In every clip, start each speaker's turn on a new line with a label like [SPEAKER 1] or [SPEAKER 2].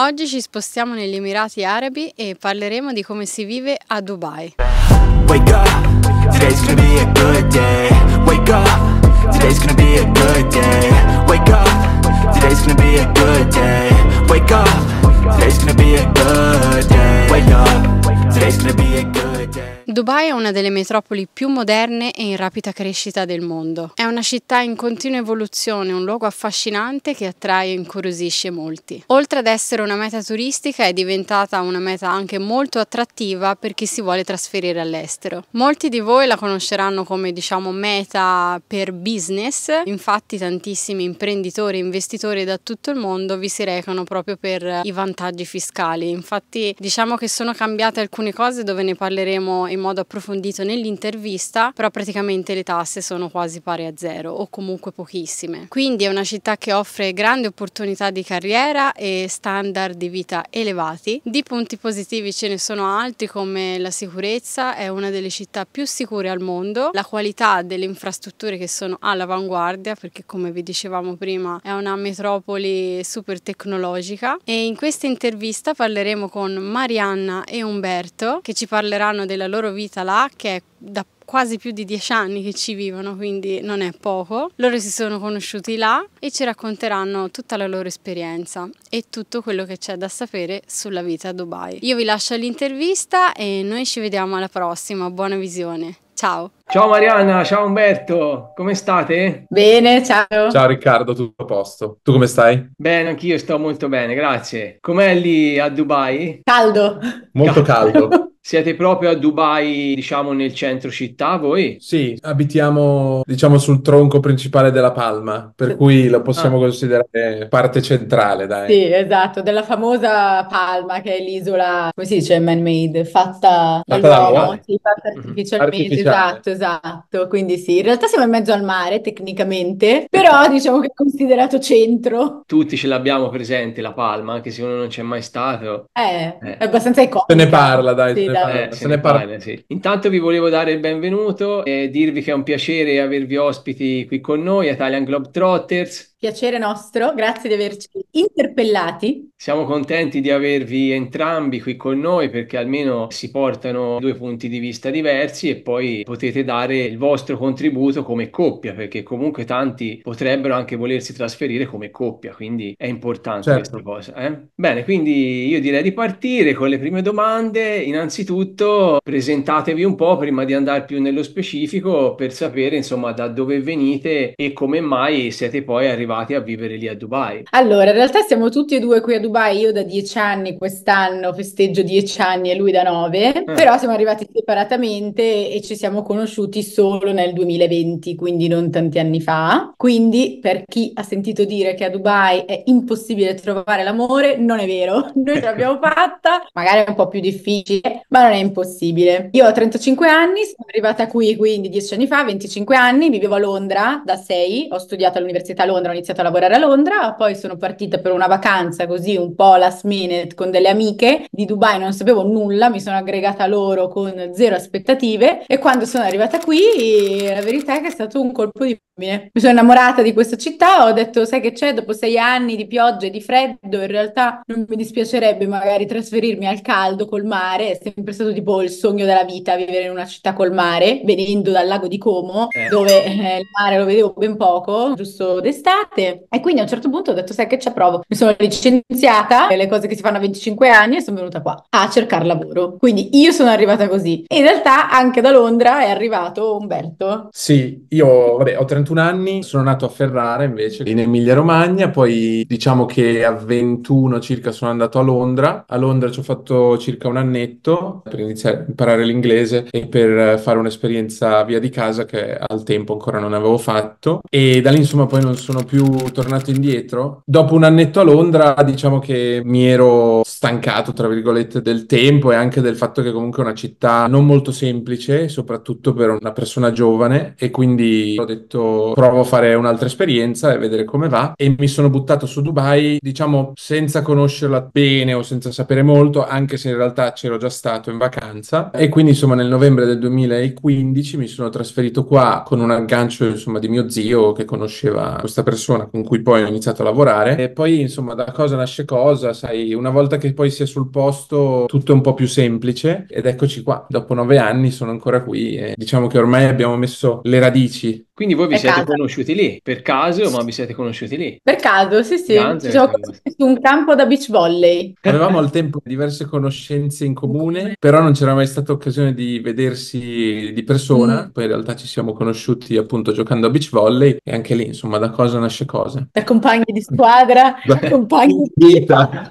[SPEAKER 1] Oggi ci spostiamo negli Emirati Arabi e parleremo di come si vive a Dubai.
[SPEAKER 2] Wake up, today's gonna be a good day. Wake up, today's gonna be a good day. Wake up, today's gonna be a good day. Wake up, today's gonna be a good day. Wake up, today's gonna be a good day.
[SPEAKER 1] Dubai è una delle metropoli più moderne e in rapida crescita del mondo. È una città in continua evoluzione, un luogo affascinante che attrae e incuriosisce molti. Oltre ad essere una meta turistica, è diventata una meta anche molto attrattiva per chi si vuole trasferire all'estero. Molti di voi la conosceranno come, meta per business, infatti tantissimi imprenditori e investitori da tutto il mondo vi si recano proprio per i vantaggi fiscali. Infatti diciamo che sono cambiate alcune cose dove ne parleremo in modo approfondito nell'intervista, però praticamente le tasse sono quasi pari a zero o comunque pochissime. Quindi è una città che offre grandi opportunità di carriera e standard di vita elevati. Di punti positivi ce ne sono altri, come la sicurezza, è una delle città più sicure al mondo, la qualità delle infrastrutture che sono all'avanguardia, perché come vi dicevamo prima è una metropoli super tecnologica. E in questa intervista parleremo con Marianna e Umberto, che ci parleranno della loro vita là, che è da quasi più di 10 anni che ci vivono, quindi non è poco. Loro si sono conosciuti là e ci racconteranno tutta la loro esperienza e tutto quello che c'è da sapere sulla vita a Dubai. Io vi lascio all'intervista e noi ci vediamo alla prossima. Buona visione. Ciao.
[SPEAKER 3] Ciao Marianna, ciao Umberto, come state?
[SPEAKER 4] Bene, ciao.
[SPEAKER 5] Ciao Riccardo, tutto a posto? Tu come stai?
[SPEAKER 3] Bene, anch'io sto molto bene, grazie. Com'è lì a Dubai?
[SPEAKER 4] Caldo.
[SPEAKER 5] Molto caldo.
[SPEAKER 3] Siete proprio a Dubai, diciamo nel centro città voi?
[SPEAKER 5] Sì, abitiamo, sul tronco principale della Palma, per cui lo possiamo considerare parte centrale, dai.
[SPEAKER 4] Sì, esatto, della famosa Palma, che è l'isola, come si dice, man-made, fatta dall'uomo, sì, fatta artificialmente, esatto. Quindi sì, in realtà siamo in mezzo al mare tecnicamente, però diciamo che è considerato centro.
[SPEAKER 3] Tutti ce l'abbiamo presente la Palma, anche se uno non c'è mai stato.
[SPEAKER 4] È abbastanza iconica.
[SPEAKER 5] Se ne parla, dai.
[SPEAKER 4] Sì,
[SPEAKER 3] Se ne parla, sì. Intanto vi volevo dare il benvenuto e dirvi che è un piacere avervi ospiti qui con noi, Italian Globetrotters.
[SPEAKER 4] Piacere nostro, grazie di averci interpellati.
[SPEAKER 3] Siamo contenti di avervi entrambi qui con noi perché almeno si portano due punti di vista diversi e poi potete dare il vostro contributo come coppia, perché comunque tanti potrebbero anche volersi trasferire come coppia, quindi è importante questa cosa. Bene, quindi io direi di partire con le prime domande. Innanzitutto presentatevi un po' prima di andare più nello specifico per sapere insomma da dove venite e come mai siete poi arrivati a vivere lì a Dubai.
[SPEAKER 4] Allora, in realtà siamo tutti e due qui a Dubai, io da 10 anni quest'anno festeggio 10 anni e lui da 9, però siamo arrivati separatamente e ci siamo conosciuti solo nel 2020, quindi non tanti anni fa. Quindi per chi ha sentito dire che a Dubai è impossibile trovare l'amore, non è vero, noi ce l'abbiamo fatta, magari è un po' più difficile, ma non è impossibile. Io ho 35 anni, sono arrivata qui quindi 10 anni fa, 25 anni, vivevo a Londra da 6, ho studiato all'università a Londra, ho iniziato a lavorare a Londra, poi sono partita per una vacanza così un po' last minute con delle amiche di Dubai, non sapevo nulla, mi sono aggregata a loro con zero aspettative e quando sono arrivata qui la verità è che è stato un colpo di fulmine. Mi sono innamorata di questa città, ho detto sai che c'è, dopo 6 anni di pioggia e di freddo in realtà non mi dispiacerebbe magari trasferirmi al caldo col mare, è sempre stato tipo il sogno della vita vivere in una città col mare, venendo dal lago di Como dove il mare lo vedevo ben poco, giusto d'estate, e quindi a un certo punto ho detto sai che c'è, provo. Mi sono licenziata, le cose che si fanno a 25 anni, e sono venuta qua a cercare lavoro. Quindi io sono arrivata così. E in realtà anche da Londra è arrivato Umberto.
[SPEAKER 5] Sì, io ho 31 anni, sono nato a Ferrara invece, in Emilia-Romagna, poi diciamo che a 21 circa sono andato a Londra. A Londra ci ho fatto circa un annetto per iniziare a imparare l'inglese e per fare un'esperienza via di casa che al tempo ancora non avevo fatto, e da lì insomma poi non sono più tornato indietro. Dopo un annetto a Londra diciamo che mi ero stancato tra virgolette del tempo e anche del fatto che comunque è una città non molto semplice, soprattutto per una persona giovane, e quindi ho detto detto provo a fare un'altra esperienza e vedere come va, e mi sono buttato su Dubai, diciamo, senza conoscerla bene o senza sapere molto, anche se in realtà c'ero già stato in vacanza. E quindi insomma nel novembre del 2015 mi sono trasferito qua con un aggancio insomma di mio zio che conosceva questa persona con cui poi ho iniziato a lavorare. E poi insomma da cosa nasce cosa, sai, una volta che poi si è sul posto tutto è un po' più semplice, ed eccoci qua, dopo 9 anni sono ancora qui e diciamo che ormai abbiamo messo le radici.
[SPEAKER 3] Quindi voi vi
[SPEAKER 4] È
[SPEAKER 3] siete
[SPEAKER 4] casa.
[SPEAKER 3] conosciuti lì, per caso, ma vi siete conosciuti lì.
[SPEAKER 4] Per caso, sì, sì, ci siamo
[SPEAKER 3] Grande.
[SPEAKER 4] conosciuti su un campo da beach volley.
[SPEAKER 5] Avevamo al tempo diverse conoscenze in comune, però non c'era mai stata occasione di vedersi di persona. Poi in realtà ci siamo conosciuti appunto giocando a beach volley, e anche lì, insomma, da cosa nasce cosa.
[SPEAKER 4] Da compagni di squadra, compagni di
[SPEAKER 5] Vita.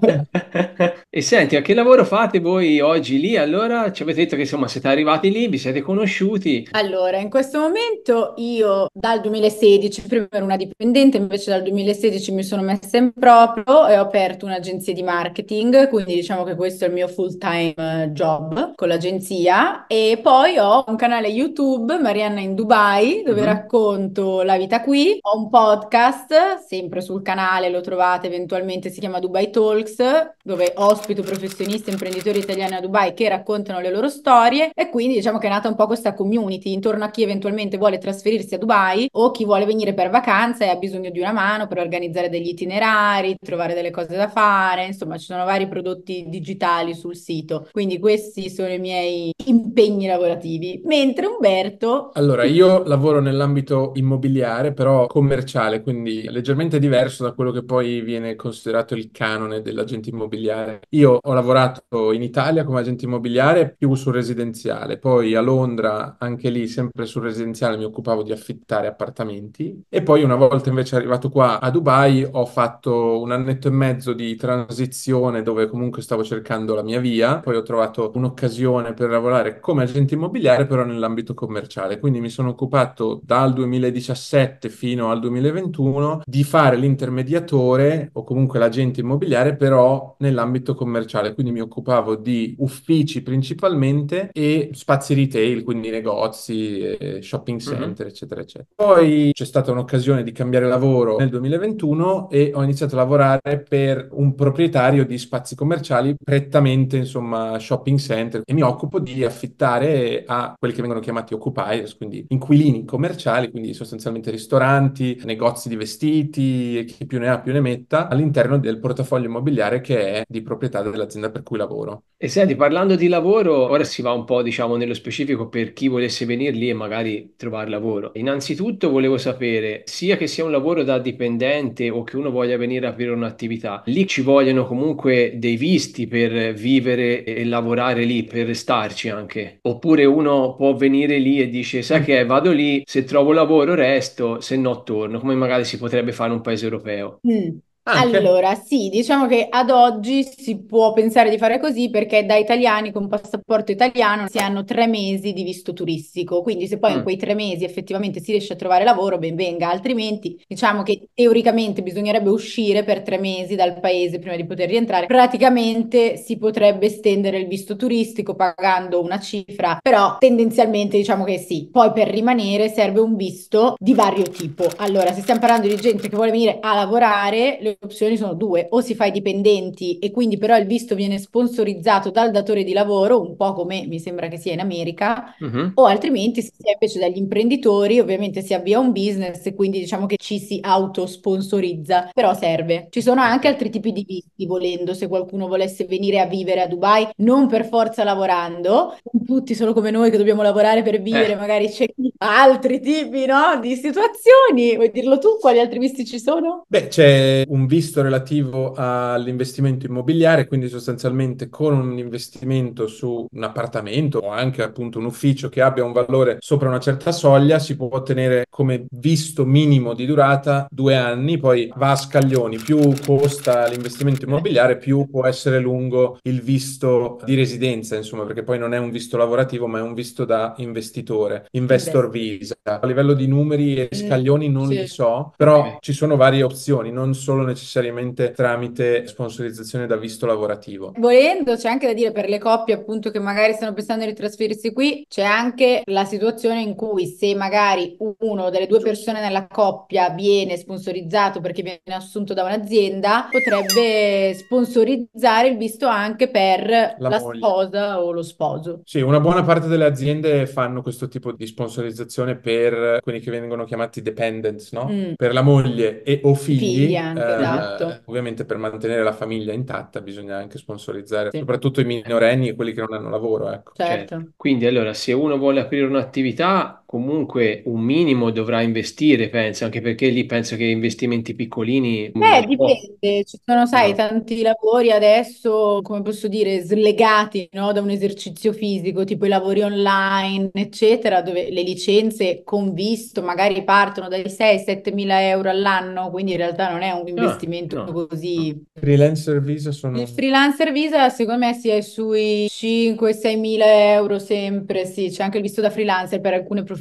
[SPEAKER 3] E senti, a che lavoro fate voi oggi lì? Allora, ci avete detto che insomma siete arrivati lì, vi siete conosciuti.
[SPEAKER 4] Allora, in questo momento io dal 2016, prima ero una dipendente, invece dal 2016 mi sono messa in proprio e ho aperto un'agenzia di marketing, quindi diciamo che questo è il mio full-time job con l'agenzia. E poi ho un canale YouTube, Marianna in Dubai, dove
[SPEAKER 3] Mhm.
[SPEAKER 4] racconto la vita qui. Ho un podcast, sempre sul canale, lo trovate eventualmente, si chiama Dubai Talks, dove ospito professionisti e imprenditori italiani a Dubai che raccontano le loro storie, e quindi diciamo che è nata un po' questa community intorno a chi eventualmente vuole trasferirsi a Dubai o chi vuole venire per vacanza e ha bisogno di una mano per organizzare degli itinerari, trovare delle cose da fare, insomma ci sono vari prodotti digitali sul sito, quindi questi sono i miei impegni lavorativi, mentre Umberto...
[SPEAKER 5] Allora, io lavoro nell'ambito immobiliare, però commerciale, quindi leggermente diverso da quello che poi viene considerato il canone dell'agente immobiliare. Io ho lavorato in Italia come agente immobiliare più sul residenziale, poi a Londra, anche lì sempre sul residenziale, mi occupavo di affittare appartamenti, e poi una volta invece arrivato qua a Dubai ho fatto un annetto e mezzo di transizione dove comunque stavo cercando la mia via, poi ho trovato un'occasione per lavorare come agente immobiliare però nell'ambito commerciale, quindi mi sono occupato dal 2017 fino al 2021 di fare l'intermediatore o comunque l'agente immobiliare però nell'ambito commerciale, quindi mi occupavo di uffici principalmente e spazi retail, quindi negozi, shopping
[SPEAKER 3] Mhm.
[SPEAKER 5] center, eccetera, eccetera. Poi c'è stata un'occasione di cambiare lavoro nel 2021 e ho iniziato a lavorare per un proprietario di spazi commerciali, prettamente, insomma, shopping center, e mi occupo di affittare a quelli che vengono chiamati occupiers, quindi inquilini commerciali, quindi sostanzialmente ristoranti, negozi di vestiti, e chi più ne ha più ne metta, all'interno del portafoglio immobiliare che è di proprietà dell'azienda per cui lavoro.
[SPEAKER 3] E senti, parlando di lavoro, ora si va un po', diciamo, nello specifico per chi volesse venire lì e magari trovare lavoro. Innanzitutto volevo sapere, sia che sia un lavoro da dipendente o che uno voglia venire a aprire un'attività, lì ci vogliono comunque dei visti per vivere e lavorare lì, per restarci anche. Oppure uno può venire lì e dice, sai che è, vado lì, se trovo lavoro resto, se no torno, come magari si potrebbe fare in un paese europeo.
[SPEAKER 4] Mm.
[SPEAKER 5] Anche.
[SPEAKER 4] Allora, sì, diciamo che ad oggi si può pensare di fare così perché da italiani con passaporto italiano si hanno 3 mesi di visto turistico, quindi se poi in
[SPEAKER 3] Mm.
[SPEAKER 4] quei 3 mesi effettivamente si riesce a trovare lavoro, ben venga, altrimenti diciamo che teoricamente bisognerebbe uscire per 3 mesi dal paese prima di poter rientrare. Praticamente si potrebbe estendere il visto turistico pagando una cifra, però tendenzialmente diciamo che sì. Poi per rimanere serve un visto di vario tipo. Allora, se stiamo parlando di gente che vuole venire a lavorare, le opzioni sono due: o si fa i dipendenti e quindi però il visto viene sponsorizzato dal datore di lavoro, un po' come mi sembra che sia in America,
[SPEAKER 3] Mhm.
[SPEAKER 4] o altrimenti se si è invece dagli imprenditori, ovviamente si avvia un business e quindi diciamo che ci si autosponsorizza, però serve. Ci sono anche
[SPEAKER 3] Ok.
[SPEAKER 4] altri tipi di visti, volendo, se qualcuno volesse venire a vivere a Dubai, non per forza lavorando, non tutti solo come noi che dobbiamo lavorare per vivere,
[SPEAKER 3] Eh.
[SPEAKER 4] magari c'è altri tipi, no, di situazioni. Vuoi dirlo tu? Quali altri visti ci sono?
[SPEAKER 5] Beh, c'è un visto relativo all'investimento immobiliare, quindi sostanzialmente con un investimento su un appartamento o anche appunto un ufficio che abbia un valore sopra una certa soglia, si può ottenere come visto minimo di durata 2 anni, poi va a scaglioni, più costa l'investimento immobiliare, più può essere lungo il visto di residenza, insomma, perché poi non è un visto lavorativo, ma è un visto da investitore, investor visa. A livello di numeri e scaglioni non li
[SPEAKER 4] Sì.
[SPEAKER 5] so, però
[SPEAKER 3] Ok.
[SPEAKER 5] ci sono varie opzioni, non solo necessariamente tramite sponsorizzazione da visto lavorativo.
[SPEAKER 4] Volendo, c'è anche da dire per le coppie appunto che magari stanno pensando di trasferirsi qui, c'è anche la situazione in cui se magari uno delle due persone nella coppia viene sponsorizzato perché viene assunto da un'azienda, potrebbe sponsorizzare il visto anche per la
[SPEAKER 5] moglie.
[SPEAKER 4] sposa o lo sposo.
[SPEAKER 5] Sì, una buona parte delle aziende fanno questo tipo di sponsorizzazione per quelli che vengono chiamati dependents, no? Per la moglie e o
[SPEAKER 4] Figli
[SPEAKER 5] figli.
[SPEAKER 4] anche, esatto.
[SPEAKER 5] Ovviamente per mantenere la famiglia intatta bisogna anche sponsorizzare,
[SPEAKER 4] Sì.
[SPEAKER 5] soprattutto i minorenni e quelli che non hanno lavoro, ecco.
[SPEAKER 4] Certo.
[SPEAKER 3] Quindi allora, se uno vuole aprire un'attività, comunque un minimo dovrà investire, penso, anche perché lì penso che investimenti piccolini
[SPEAKER 4] Dipende, ci sono, sai, tanti lavori adesso, come posso dire, slegati, no, da un esercizio fisico, tipo i lavori online, eccetera, dove le licenze con visto magari partono dai 6-7 mila euro all'anno, quindi in realtà non è un investimento
[SPEAKER 3] no.
[SPEAKER 4] così.
[SPEAKER 5] Freelancer visa sono...
[SPEAKER 4] Il freelancer visa secondo me si è sui 5-6 mila euro sempre, sì, c'è anche il visto da freelancer per alcune professioni.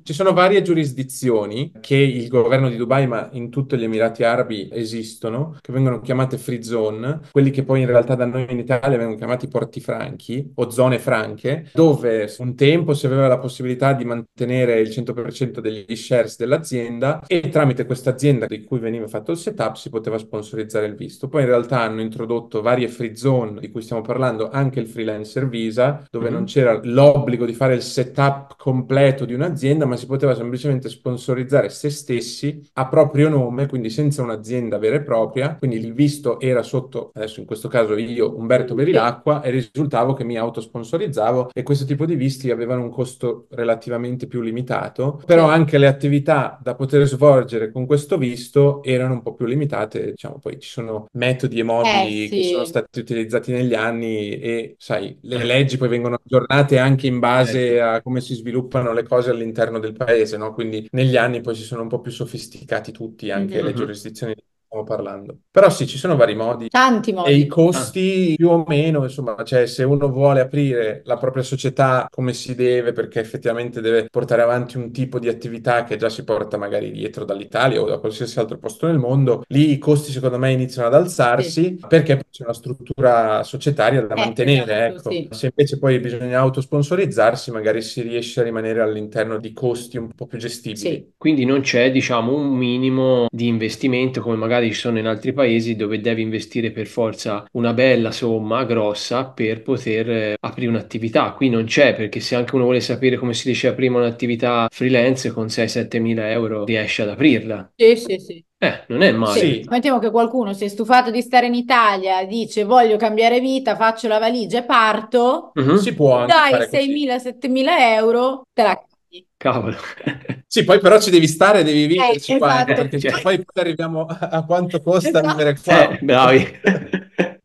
[SPEAKER 5] Ci sono varie giurisdizioni che il governo di Dubai, ma in tutti gli Emirati Arabi esistono, che vengono chiamate free zone, quelli che poi in realtà da noi in Italia vengono chiamati porti franchi o zone franche, dove un tempo si aveva la possibilità di mantenere il 100% degli shares dell'azienda e tramite questa azienda di cui veniva fatto il setup si poteva sponsorizzare il visto. Poi in realtà hanno introdotto varie free zone di cui stiamo parlando, anche il freelancer visa, dove non c'era l'obbligo di fare il setup completo di un'azienda, ma si poteva semplicemente sponsorizzare se stessi a proprio nome, quindi senza un'azienda vera e propria. Quindi il visto era sotto, adesso in questo caso io, Umberto Berilacqua, e risultavo che mi autosponsorizzavo e questo tipo di visti avevano un costo relativamente più limitato, però anche le attività da poter svolgere con questo visto erano un po' più limitate. Diciamo, poi ci sono metodi e modi che sono stati utilizzati negli anni e, sai, le leggi poi vengono aggiornate anche in base a come si sviluppano le cose all'interno del paese, no? Quindi negli anni poi si sono un po' più sofisticati tutti, anche le giurisdizioni di cui stiamo parlando. Però sì, ci sono vari modi.
[SPEAKER 4] Tanti
[SPEAKER 5] E
[SPEAKER 4] modi.
[SPEAKER 5] i costi più o meno, insomma, cioè se uno vuole aprire la propria società come si deve, perché effettivamente deve portare avanti un tipo di attività che già si porta magari dietro dall'Italia o da qualsiasi altro posto nel mondo, lì i costi secondo me iniziano ad alzarsi perché c'è una struttura societaria da mantenere,
[SPEAKER 4] esatto,
[SPEAKER 5] ecco. Se invece poi bisogna autosponsorizzarsi, magari si riesce a rimanere all'interno di costi un po' più gestibili.
[SPEAKER 3] Quindi non c'è, diciamo, un minimo di investimento come magari ci sono in altri paesi dove devi investire per forza una bella somma grossa per poter aprire un'attività. Qui non c'è, perché se anche uno vuole sapere come si riesce a aprire un'attività freelance con 6-7 mila euro riesce ad aprirla.
[SPEAKER 4] Sì.
[SPEAKER 3] Non è male.
[SPEAKER 5] Sì.
[SPEAKER 4] Mettiamo che qualcuno si è stufato di stare in Italia, dice voglio cambiare vita, faccio la valigia e parto.
[SPEAKER 5] Si può anche
[SPEAKER 4] Dai
[SPEAKER 5] fare così.
[SPEAKER 4] 6.000-7.000 euro, te la cavi.
[SPEAKER 3] Cavolo.
[SPEAKER 5] Sì, poi però ci devi stare, devi viverci qua,
[SPEAKER 4] esatto.
[SPEAKER 5] perché poi arriviamo a quanto costa vivere qua.
[SPEAKER 3] Bravi.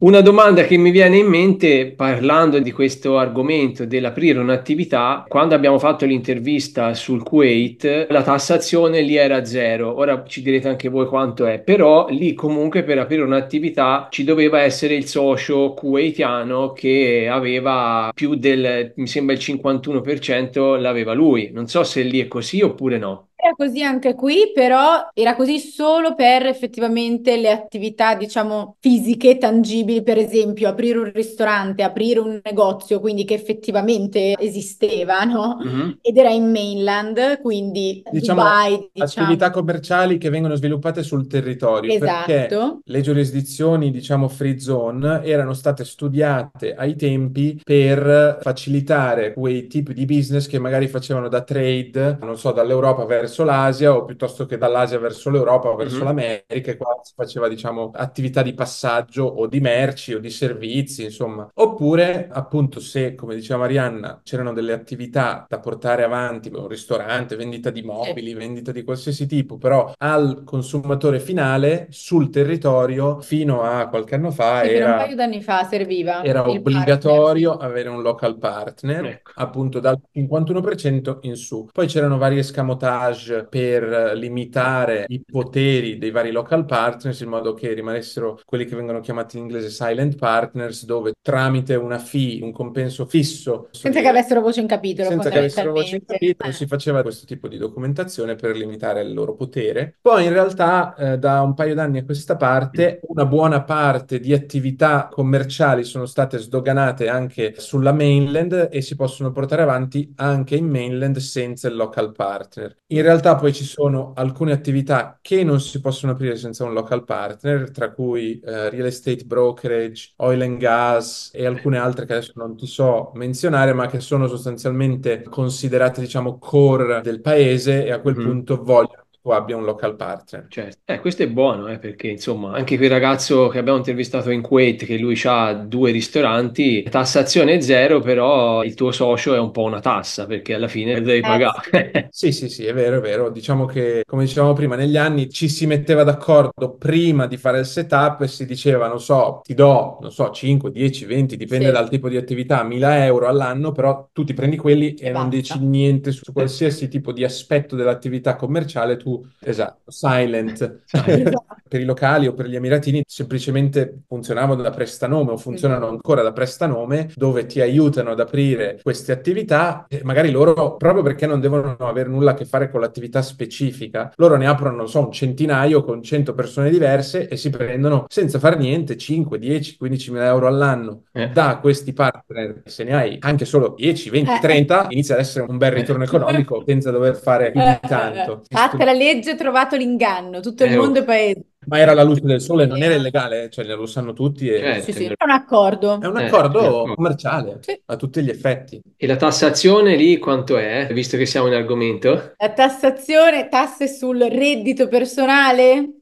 [SPEAKER 3] Una domanda che mi viene in mente parlando di questo argomento dell'aprire un'attività, quando abbiamo fatto l'intervista sul Kuwait, la tassazione lì era zero. Ora ci direte anche voi quanto è, però lì comunque per aprire un'attività ci doveva essere il socio kuwaitiano che aveva più del, mi sembra il 51% l'aveva lui. Non so se lì è così oppure no.
[SPEAKER 4] Era così anche qui, però era così solo per effettivamente le attività, diciamo, fisiche, tangibili, per esempio aprire un ristorante, aprire un negozio, quindi che effettivamente esisteva, no? Ed era in mainland, quindi
[SPEAKER 5] Diciamo,
[SPEAKER 4] Dubai,
[SPEAKER 5] attività commerciali che vengono sviluppate sul territorio, perché
[SPEAKER 4] Esatto.
[SPEAKER 5] le giurisdizioni, diciamo, free zone erano state studiate ai tempi per facilitare quei tipi di business che magari facevano da trade, non so, dall'Europa verso l'Asia o piuttosto che dall'Asia verso l'Europa o verso l'America, e qua si faceva, diciamo, attività di passaggio o di merci o di servizi, insomma. Oppure, appunto, se, come diceva Marianna, c'erano delle attività da portare avanti, un ristorante, vendita di mobili, vendita di qualsiasi tipo, però al consumatore finale sul territorio, fino a qualche anno fa
[SPEAKER 4] Sì, fino a un
[SPEAKER 5] era
[SPEAKER 4] paio d'anni fa serviva
[SPEAKER 5] era
[SPEAKER 4] il
[SPEAKER 5] obbligatorio avere un local partner,
[SPEAKER 3] Ecco.
[SPEAKER 5] appunto dal 51% in su. Poi c'erano vari escamotage arbitrage per limitare i poteri dei vari local partners in modo che rimanessero quelli che vengono chiamati in inglese silent partners, dove tramite una fee, un compenso fisso,
[SPEAKER 4] Senza che avessero voce in capitolo,
[SPEAKER 5] senza che avessero voce in
[SPEAKER 4] fondamentalmente.
[SPEAKER 5] capitolo, si faceva questo tipo di documentazione per limitare il loro potere. Poi in realtà da un paio d'anni a questa parte una buona parte di attività commerciali sono state sdoganate anche sulla mainland e si possono portare avanti anche in mainland senza il local partner. In realtà poi ci sono alcune attività che non si possono aprire senza un local partner, tra cui real estate brokerage, oil and gas e alcune altre che adesso non ti so menzionare, ma che sono sostanzialmente considerate, diciamo, core del paese e a quel
[SPEAKER 3] Mhm.
[SPEAKER 5] punto vogliono che tu abbia un local partner.
[SPEAKER 3] Certo. Questo è buono, perché insomma, anche quel ragazzo che abbiamo intervistato in Kuwait, che lui ha 2 ristoranti, tassazione zero, però il tuo socio è un po' una tassa, perché alla fine lo devi
[SPEAKER 4] Sì.
[SPEAKER 3] pagare.
[SPEAKER 5] Sì, sì, sì, è vero, è vero. Diciamo che, come dicevamo prima, negli anni ci si metteva d'accordo prima di fare il setup e si diceva, non so, ti do, non so, 5, 10, 20, dipende
[SPEAKER 4] Sì,
[SPEAKER 5] dal tipo di attività, 1000 euro all'anno, però tu ti prendi quelli
[SPEAKER 4] e
[SPEAKER 5] e non dici
[SPEAKER 4] basta.
[SPEAKER 5] niente su qualsiasi tipo di aspetto dell'attività commerciale, tu, esatto, silent.
[SPEAKER 3] Sai.
[SPEAKER 4] Esatto.
[SPEAKER 5] Per i locali o per gli emiratini semplicemente funzionavano da prestanome o funzionano ancora da prestanome dove ti aiutano ad aprire queste attività e magari loro, proprio perché non devono avere nulla a che fare con l'attività specifica, loro ne aprono, non so, un centinaio con 100 persone diverse e si prendono senza far niente 5, 10, 15 mila euro all'anno
[SPEAKER 3] Eh,
[SPEAKER 5] da questi partner. Se ne hai anche solo 10, 20,
[SPEAKER 4] Eh,
[SPEAKER 5] 30, inizia ad essere un bel
[SPEAKER 3] eh,
[SPEAKER 5] ritorno economico senza dover fare più di tanto.
[SPEAKER 4] Fatta la legge, trovato l'inganno, tutto il
[SPEAKER 3] oh,
[SPEAKER 4] mondo è paese.
[SPEAKER 5] Ma era la luce del sole, non era illegale, cioè lo sanno tutti
[SPEAKER 4] Sì,
[SPEAKER 3] certo,
[SPEAKER 4] sì, è un accordo.
[SPEAKER 5] è un
[SPEAKER 3] un
[SPEAKER 5] accordo
[SPEAKER 3] accordo.
[SPEAKER 5] commerciale
[SPEAKER 4] Sì.
[SPEAKER 5] a tutti gli effetti.
[SPEAKER 3] E la tassazione lì quanto è, visto che siamo in argomento?
[SPEAKER 4] La tassazione, tasse sul reddito personale?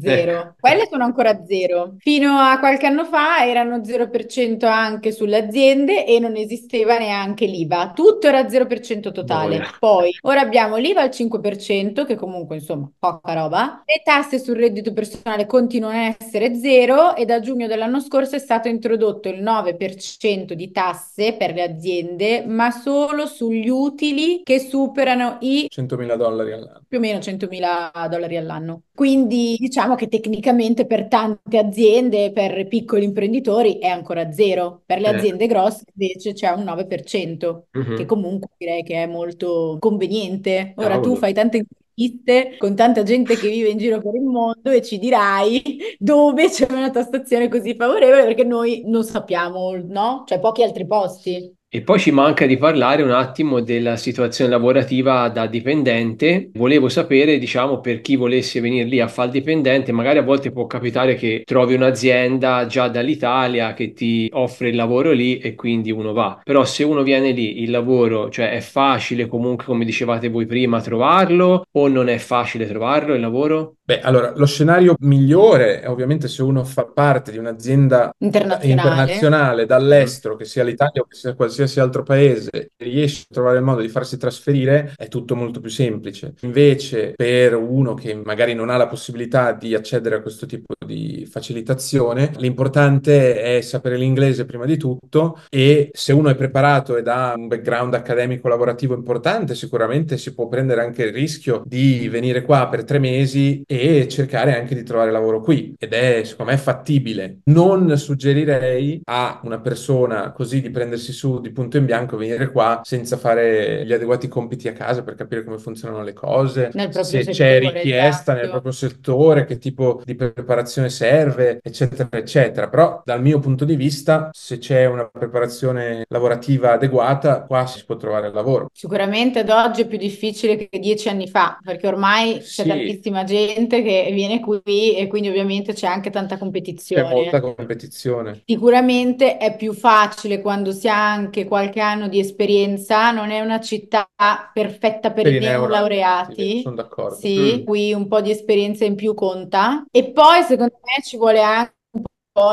[SPEAKER 3] Ecco.
[SPEAKER 4] Zero. Quelle sono ancora zero. Fino a qualche anno fa erano 0% anche sulle aziende e non esisteva neanche l'IVA. Tutto era 0%
[SPEAKER 3] Boia.
[SPEAKER 4] totale. Poi, ora abbiamo l'IVA al 5%, che comunque insomma poca roba. Le tasse sul reddito personale continuano a essere zero e da giugno dell'anno scorso è stato introdotto il 9% di tasse per le aziende, ma solo sugli utili che superano i
[SPEAKER 5] 100.000 dollari all'anno.
[SPEAKER 4] più o meno 100.000 dollari all'anno. Quindi diciamo che tecnicamente per tante aziende, per piccoli imprenditori è ancora zero. Per le
[SPEAKER 3] Eh,
[SPEAKER 4] aziende grosse invece c'è un 9%, che
[SPEAKER 3] mhm.
[SPEAKER 4] comunque direi che è molto conveniente. Ora tu
[SPEAKER 3] Cavolo.
[SPEAKER 4] fai tante interviste con tanta gente che vive in giro per il mondo e ci dirai dove c'è una tassazione così favorevole perché noi non sappiamo, no? Cioè pochi altri posti.
[SPEAKER 3] E poi ci manca di parlare un attimo della situazione lavorativa da dipendente. Volevo sapere, diciamo, per chi volesse venire lì a fare il dipendente, magari a volte può capitare che trovi un'azienda già dall'Italia che ti offre il lavoro lì e quindi uno va. Però se uno viene lì, il lavoro, cioè è facile comunque, come dicevate voi prima, trovarlo o non è facile trovarlo il lavoro?
[SPEAKER 5] Beh, allora, lo scenario migliore è ovviamente se uno fa parte di un'azienda
[SPEAKER 4] Internazionale.
[SPEAKER 5] internazionale
[SPEAKER 3] Mhm.
[SPEAKER 5] dall'estero, che sia l'Italia o che sia qualsiasi altro paese, e riesce a trovare il modo di farsi trasferire, è tutto molto più semplice. Invece, per uno che magari non ha la possibilità di accedere a questo tipo di facilitazione, l'importante è sapere l'inglese prima di tutto e se uno è preparato ed ha un background accademico lavorativo importante, sicuramente si può prendere anche il rischio di venire qua per 3 mesi e cercare anche di trovare lavoro qui ed è secondo me fattibile. Non suggerirei a una persona così di prendersi su di punto in bianco, venire qua senza fare gli adeguati compiti a casa per capire come funzionano le cose,
[SPEAKER 4] Nel proprio
[SPEAKER 5] se c'è
[SPEAKER 4] settore,
[SPEAKER 5] richiesta nel
[SPEAKER 4] esatto.
[SPEAKER 5] proprio settore, che tipo di preparazione serve, eccetera, eccetera. Però dal mio punto di vista, se c'è una preparazione lavorativa adeguata, qua si può trovare lavoro.
[SPEAKER 4] Sicuramente ad oggi è più difficile che 10 anni fa, perché ormai c'è
[SPEAKER 5] Sì,
[SPEAKER 4] tantissima gente che viene qui e quindi ovviamente c'è anche tanta
[SPEAKER 5] c'è
[SPEAKER 4] competizione.
[SPEAKER 5] molta competizione.
[SPEAKER 4] Sicuramente è più facile quando si ha anche qualche anno di esperienza, non è una città perfetta per
[SPEAKER 5] Per
[SPEAKER 4] i
[SPEAKER 5] i neolaureati,
[SPEAKER 4] neolaureati,
[SPEAKER 5] sono d'accordo.
[SPEAKER 4] sì,
[SPEAKER 3] Mm.
[SPEAKER 4] qui un po' di esperienza in più conta. E poi secondo me ci vuole anche un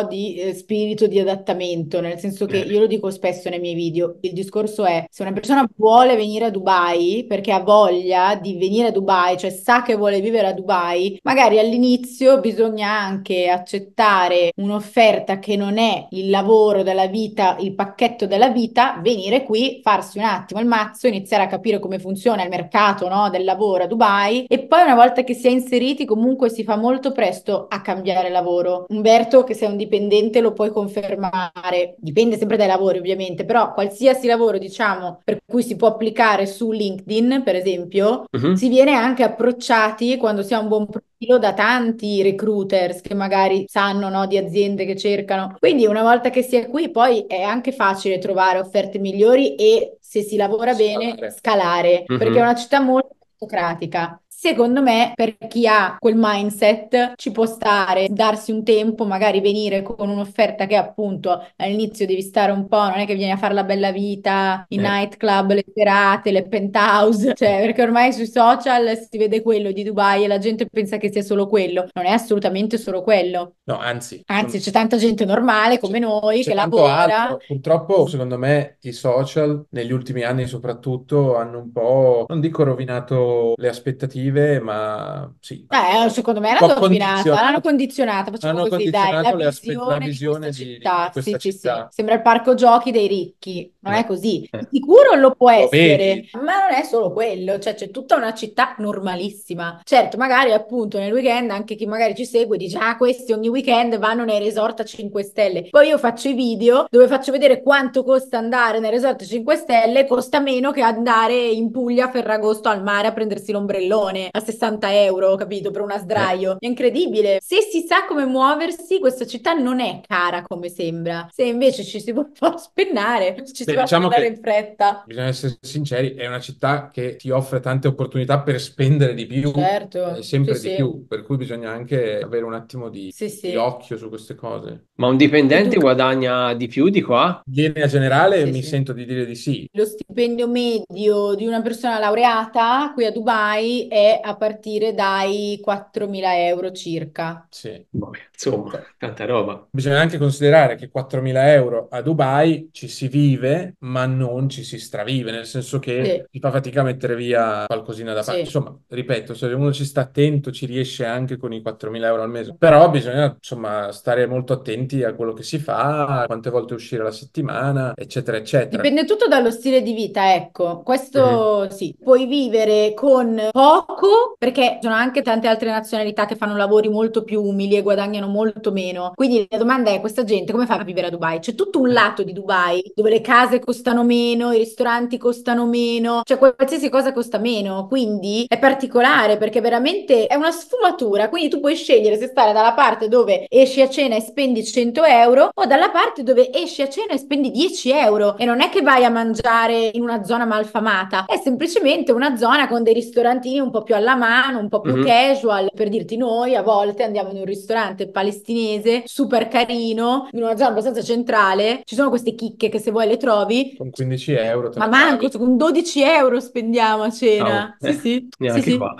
[SPEAKER 4] di spirito di adattamento, nel senso che io lo dico spesso nei miei video, il discorso è: se una persona vuole venire a Dubai perché ha voglia di venire a Dubai, cioè sa che vuole vivere a Dubai, magari all'inizio bisogna anche accettare un'offerta che non è il lavoro della vita, il pacchetto della vita, venire qui, farsi un attimo il mazzo, iniziare a capire come funziona il mercato, no, del lavoro a Dubai, e poi una volta che si è inseriti comunque si fa molto presto a cambiare lavoro. Umberto, che sei un dipendente, lo puoi confermare, dipende sempre dai lavori ovviamente, però qualsiasi lavoro, diciamo, per cui si può applicare su LinkedIn, per esempio, si viene anche approcciati, quando si ha un buon profilo, da tanti recruiters che magari sanno, no, di aziende che cercano. Quindi una volta che si è qui, poi è anche facile trovare offerte migliori e, se si lavora bene, scalare, perché è una città molto meritocratica. Secondo me, per chi ha quel mindset, ci può stare, darsi un tempo, magari venire con un'offerta che appunto all'inizio devi stare un po', non è che vieni a fare la bella vita, i nightclub, le serate, le penthouse, cioè, perché ormai sui social si vede quello di Dubai e la gente pensa che sia solo quello. Non è assolutamente solo quello.
[SPEAKER 5] No, anzi,
[SPEAKER 4] Anzi, c'è tanta gente normale come noi
[SPEAKER 5] c'è
[SPEAKER 4] che
[SPEAKER 5] tanto
[SPEAKER 4] lavora.
[SPEAKER 5] altro. Purtroppo, secondo me, i social, negli ultimi anni soprattutto, hanno un po', non dico rovinato le aspettative, ma sì,
[SPEAKER 4] Secondo me
[SPEAKER 5] un po'
[SPEAKER 4] l'hanno condizionata, facciamo
[SPEAKER 5] hanno
[SPEAKER 4] così, dai,
[SPEAKER 5] condizionato la
[SPEAKER 4] la visione
[SPEAKER 5] visione
[SPEAKER 4] di
[SPEAKER 5] di
[SPEAKER 4] questa città.
[SPEAKER 5] questa
[SPEAKER 4] Sì, sì, sì.
[SPEAKER 5] città.
[SPEAKER 4] Sembra il parco giochi dei ricchi, non è così.
[SPEAKER 3] Eh.
[SPEAKER 4] Di sicuro lo può
[SPEAKER 5] Lo
[SPEAKER 4] essere,
[SPEAKER 5] vedi?
[SPEAKER 4] ma non è solo quello, cioè c'è tutta una città normalissima. Certo, magari appunto nel weekend anche chi magari ci segue dice: ah, questi ogni weekend vanno nei resort a 5 stelle. Poi io faccio i video dove faccio vedere quanto costa andare nei resort a 5 stelle, costa meno che andare in Puglia a Ferragosto al mare a prendersi l'ombrellone a 60 euro, capito, per una sdraio. È incredibile. Se si sa come muoversi, questa città non è cara come sembra. Se invece ci si può far spennare, ci si
[SPEAKER 5] Beh,
[SPEAKER 4] va a
[SPEAKER 5] diciamo
[SPEAKER 4] spennare
[SPEAKER 5] che
[SPEAKER 4] in fretta.
[SPEAKER 5] bisogna essere sinceri, è una città che ti offre tante opportunità per spendere di più
[SPEAKER 4] Certo,
[SPEAKER 5] e
[SPEAKER 4] sì,
[SPEAKER 5] sempre di
[SPEAKER 4] sì.
[SPEAKER 5] più, per cui bisogna anche avere un attimo
[SPEAKER 4] Sì,
[SPEAKER 5] di
[SPEAKER 4] sì.
[SPEAKER 5] occhio su queste cose.
[SPEAKER 3] Ma un
[SPEAKER 4] E tu?
[SPEAKER 3] dipendente guadagna di più di qua?
[SPEAKER 5] In linea generale
[SPEAKER 4] Sì,
[SPEAKER 5] mi
[SPEAKER 4] sì.
[SPEAKER 5] sento di dire di sì.
[SPEAKER 4] Lo stipendio medio di una persona laureata qui a Dubai è a partire dai 4.000 euro circa.
[SPEAKER 5] Sì.
[SPEAKER 3] Vabbè, insomma, tanta roba.
[SPEAKER 5] Bisogna anche considerare che 4.000 euro a Dubai ci si vive, ma non ci si stravive, nel senso che
[SPEAKER 4] Sì,
[SPEAKER 5] si fa fatica a mettere via qualcosina da parte.
[SPEAKER 4] sì.
[SPEAKER 5] Insomma, ripeto, se uno ci sta attento, ci riesce anche con i 4.000 euro al mese. Però bisogna, insomma, stare molto attenti a quello che si fa, quante volte uscire la settimana, eccetera, eccetera.
[SPEAKER 4] Dipende tutto dallo stile di vita, ecco,
[SPEAKER 3] Mhm.
[SPEAKER 4] questo sì, puoi vivere con poco, perché ci sono anche tante altre nazionalità che fanno lavori molto più umili e guadagnano molto meno. Quindi la domanda è: questa gente come fa a vivere a Dubai? C'è tutto un lato di Dubai dove le case costano meno, i ristoranti costano meno, cioè qualsiasi cosa costa meno, quindi è particolare perché veramente è una sfumatura, quindi tu puoi scegliere se stare dalla parte dove esci a cena e spendi 100 euro o dalla parte dove esci a cena e spendi 10 euro, e non è che vai a mangiare in una zona malfamata, è semplicemente una zona con dei ristorantini un po' più alla mano, un po' più
[SPEAKER 3] Mhm.
[SPEAKER 4] casual. Per dirti, noi a volte andiamo in un ristorante palestinese super carino in una zona abbastanza centrale, ci sono queste chicche che se vuoi le trovi,
[SPEAKER 5] Con 15 euro te
[SPEAKER 4] ma
[SPEAKER 5] la
[SPEAKER 4] manco
[SPEAKER 5] cavi.
[SPEAKER 4] con 12 euro spendiamo a
[SPEAKER 3] Ciao.
[SPEAKER 4] cena. Sì, sì, sì,
[SPEAKER 3] Neanche
[SPEAKER 4] sì.
[SPEAKER 3] qua.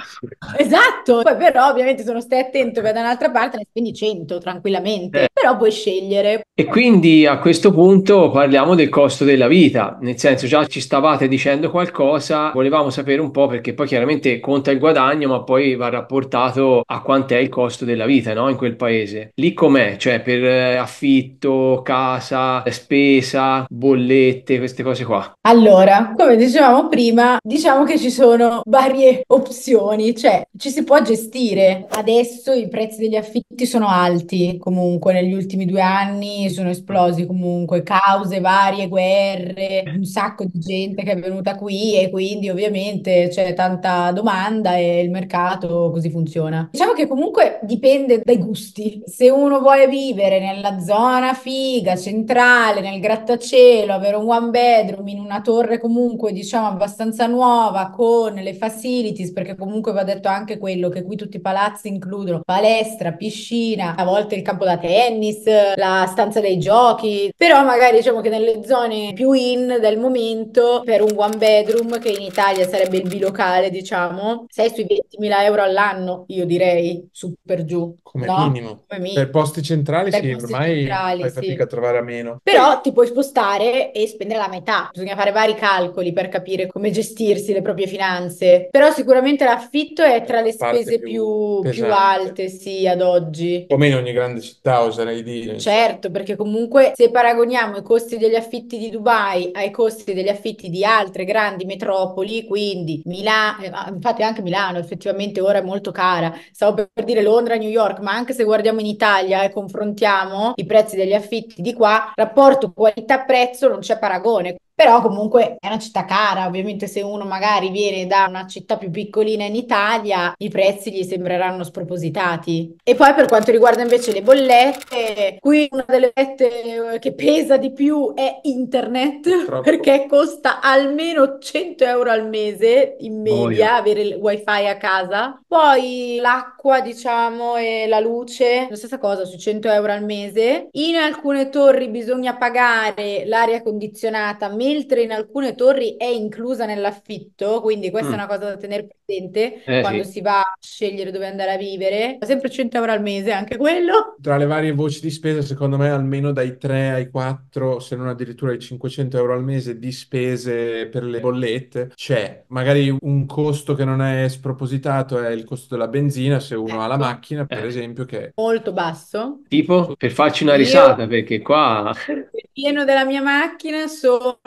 [SPEAKER 4] Esatto, poi però ovviamente se non stai attento, vai da un'altra parte, ne spendi 100 tranquillamente, però puoi scegliere.
[SPEAKER 3] E quindi a questo punto parliamo del costo della vita, nel senso già ci stavate dicendo qualcosa, volevamo sapere un po' perché poi chiaramente conta il guadagno, ma poi va rapportato a quant'è il costo della vita, no? In quel paese. Lì com'è? Cioè per affitto, casa, spesa, bollette, queste cose qua.
[SPEAKER 4] Allora, come dicevamo prima, diciamo che ci sono varie opzioni, cioè ci si può gestire. Adesso i prezzi degli affitti sono alti, comunque negli ultimi 2 anni sono esplosi comunque, cause varie, guerre, un sacco di gente che è venuta qui e quindi ovviamente c'è tanta domanda e il mercato così funziona. Diciamo che comunque dipende dai gusti. Se uno vuole vivere nella zona figa, centrale, nel grattacielo, avere un one bedroom in una torre comunque diciamo abbastanza nuova con le facilities, perché comunque va detto anche quello che qui tutti i palazzi includono palestra, piscina, a volte il campo da tennis, la stanza dei giochi, però magari diciamo che nelle zone più in del momento per un one bedroom, che in Italia sarebbe il bilocale, diciamo, sei sui 20.000 euro all'anno, io direi, su per giù,
[SPEAKER 5] Come
[SPEAKER 4] no?
[SPEAKER 5] minimo.
[SPEAKER 4] Come minimo.
[SPEAKER 5] Per posti centrali
[SPEAKER 4] Per
[SPEAKER 5] sì,
[SPEAKER 4] posti
[SPEAKER 5] ormai
[SPEAKER 4] centrali,
[SPEAKER 5] fai
[SPEAKER 4] sì.
[SPEAKER 5] fatica a trovare a meno.
[SPEAKER 4] Però ti puoi spostare e spendere la metà. Bisogna fare vari calcoli per capire come gestirsi le proprie finanze. Però sicuramente l'affitto è tra le
[SPEAKER 5] La parte
[SPEAKER 4] spese
[SPEAKER 5] più
[SPEAKER 4] più
[SPEAKER 5] pesante.
[SPEAKER 4] alte, sì, ad oggi.
[SPEAKER 5] Come in ogni grande città, oserei dire.
[SPEAKER 4] Certo, perché comunque se paragoniamo i costi degli affitti di Dubai ai costi degli affitti di altre grandi metropoli, quindi Milano, infatti anche Milano effettivamente ora è molto cara, stavo per dire Londra, New York, ma anche se guardiamo in Italia e confrontiamo i prezzi degli affitti di qua, rapporto qualità-prezzo non c'è paragone. Però comunque è una città cara, ovviamente se uno magari viene da una città più piccolina in Italia, i prezzi gli sembreranno spropositati. E poi per quanto riguarda invece le bollette, qui una delle bollette che pesa di più è internet,
[SPEAKER 5] Troppo.
[SPEAKER 4] perché costa almeno 100 euro al mese in media
[SPEAKER 3] Boia.
[SPEAKER 4] avere il wifi a casa. Poi l'acqua, diciamo, e la luce, la stessa cosa, su 100 euro al mese. In alcune torri bisogna pagare l'aria condizionata, mentre in alcune torri è inclusa nell'affitto, quindi questa è
[SPEAKER 3] Mm.
[SPEAKER 4] una cosa da tenere presente quando
[SPEAKER 3] Sì.
[SPEAKER 4] si va a scegliere dove andare a vivere. Sempre 100 euro al mese, anche quello.
[SPEAKER 5] Tra le varie voci di spesa, secondo me almeno dai 3 ai 4, se non addirittura ai 500 euro al mese di spese per le bollette, c'è magari un costo che non è spropositato, è il costo della benzina, se uno ha la
[SPEAKER 4] Ecco,
[SPEAKER 5] macchina, per
[SPEAKER 3] Eh.
[SPEAKER 5] esempio, che
[SPEAKER 4] molto basso.
[SPEAKER 3] Tipo, per farci una
[SPEAKER 4] Io
[SPEAKER 3] risata, perché qua...
[SPEAKER 4] il pieno della mia macchina sono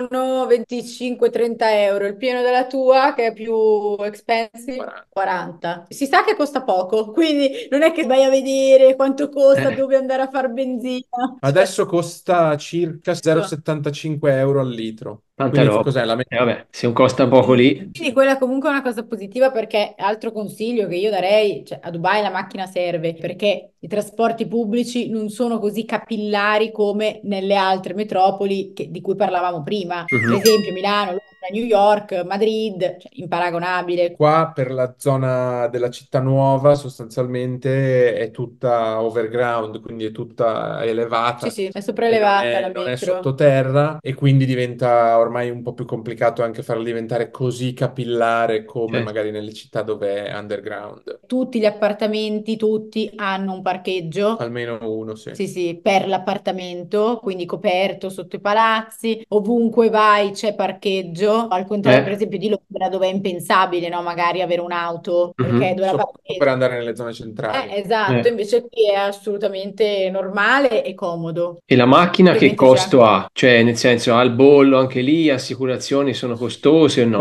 [SPEAKER 4] 25-30 euro, il pieno della tua, che è più expensive, 40. Si sa che costa poco, quindi non è che vai a vedere quanto costa,
[SPEAKER 3] Eh,
[SPEAKER 4] dove andare a far benzina. Cioè,
[SPEAKER 5] adesso costa circa 0,75 euro al litro.
[SPEAKER 3] tanta
[SPEAKER 5] Quindi
[SPEAKER 3] roba.
[SPEAKER 5] cos'è la
[SPEAKER 3] E
[SPEAKER 5] metà?
[SPEAKER 3] vabbè, se un costa poco lì...
[SPEAKER 4] quindi quella comunque è una cosa positiva perché altro consiglio che io darei, cioè a Dubai la macchina serve perché i trasporti pubblici non sono così capillari come nelle altre metropoli di cui parlavamo prima. Per
[SPEAKER 3] Mhm.
[SPEAKER 4] esempio Milano, Londra, New York, Madrid, cioè imparagonabile.
[SPEAKER 5] Qua per la zona della città nuova sostanzialmente è tutta overground, quindi è tutta
[SPEAKER 4] Sì,
[SPEAKER 5] elevata
[SPEAKER 4] sì, è
[SPEAKER 5] e
[SPEAKER 4] sopraelevata la
[SPEAKER 5] non è
[SPEAKER 4] metro.
[SPEAKER 5] sottoterra e quindi diventa ormai un po' più complicato anche farla diventare così capillare come
[SPEAKER 3] Cioè,
[SPEAKER 5] magari nelle città dove è underground.
[SPEAKER 4] Tutti gli appartamenti, tutti hanno un parcheggio.
[SPEAKER 5] Almeno uno, sì.
[SPEAKER 4] Sì, sì, per l'appartamento, quindi coperto sotto i palazzi, ovunque vai c'è parcheggio, al contrario per
[SPEAKER 3] eh,
[SPEAKER 4] esempio di Londra dove è impensabile, no? Magari avere un'auto perché
[SPEAKER 3] mhm.
[SPEAKER 4] dove la
[SPEAKER 5] Soprattutto per
[SPEAKER 4] parcheggi.
[SPEAKER 5] andare nelle zone centrali.
[SPEAKER 4] Esatto,
[SPEAKER 3] Eh.
[SPEAKER 4] invece qui è assolutamente normale e comodo.
[SPEAKER 3] E la macchina che
[SPEAKER 4] Ovviamente c'è anche
[SPEAKER 3] costo ha? Cioè, nel senso, ha il bollo anche lì, assicurazioni sono costose o no?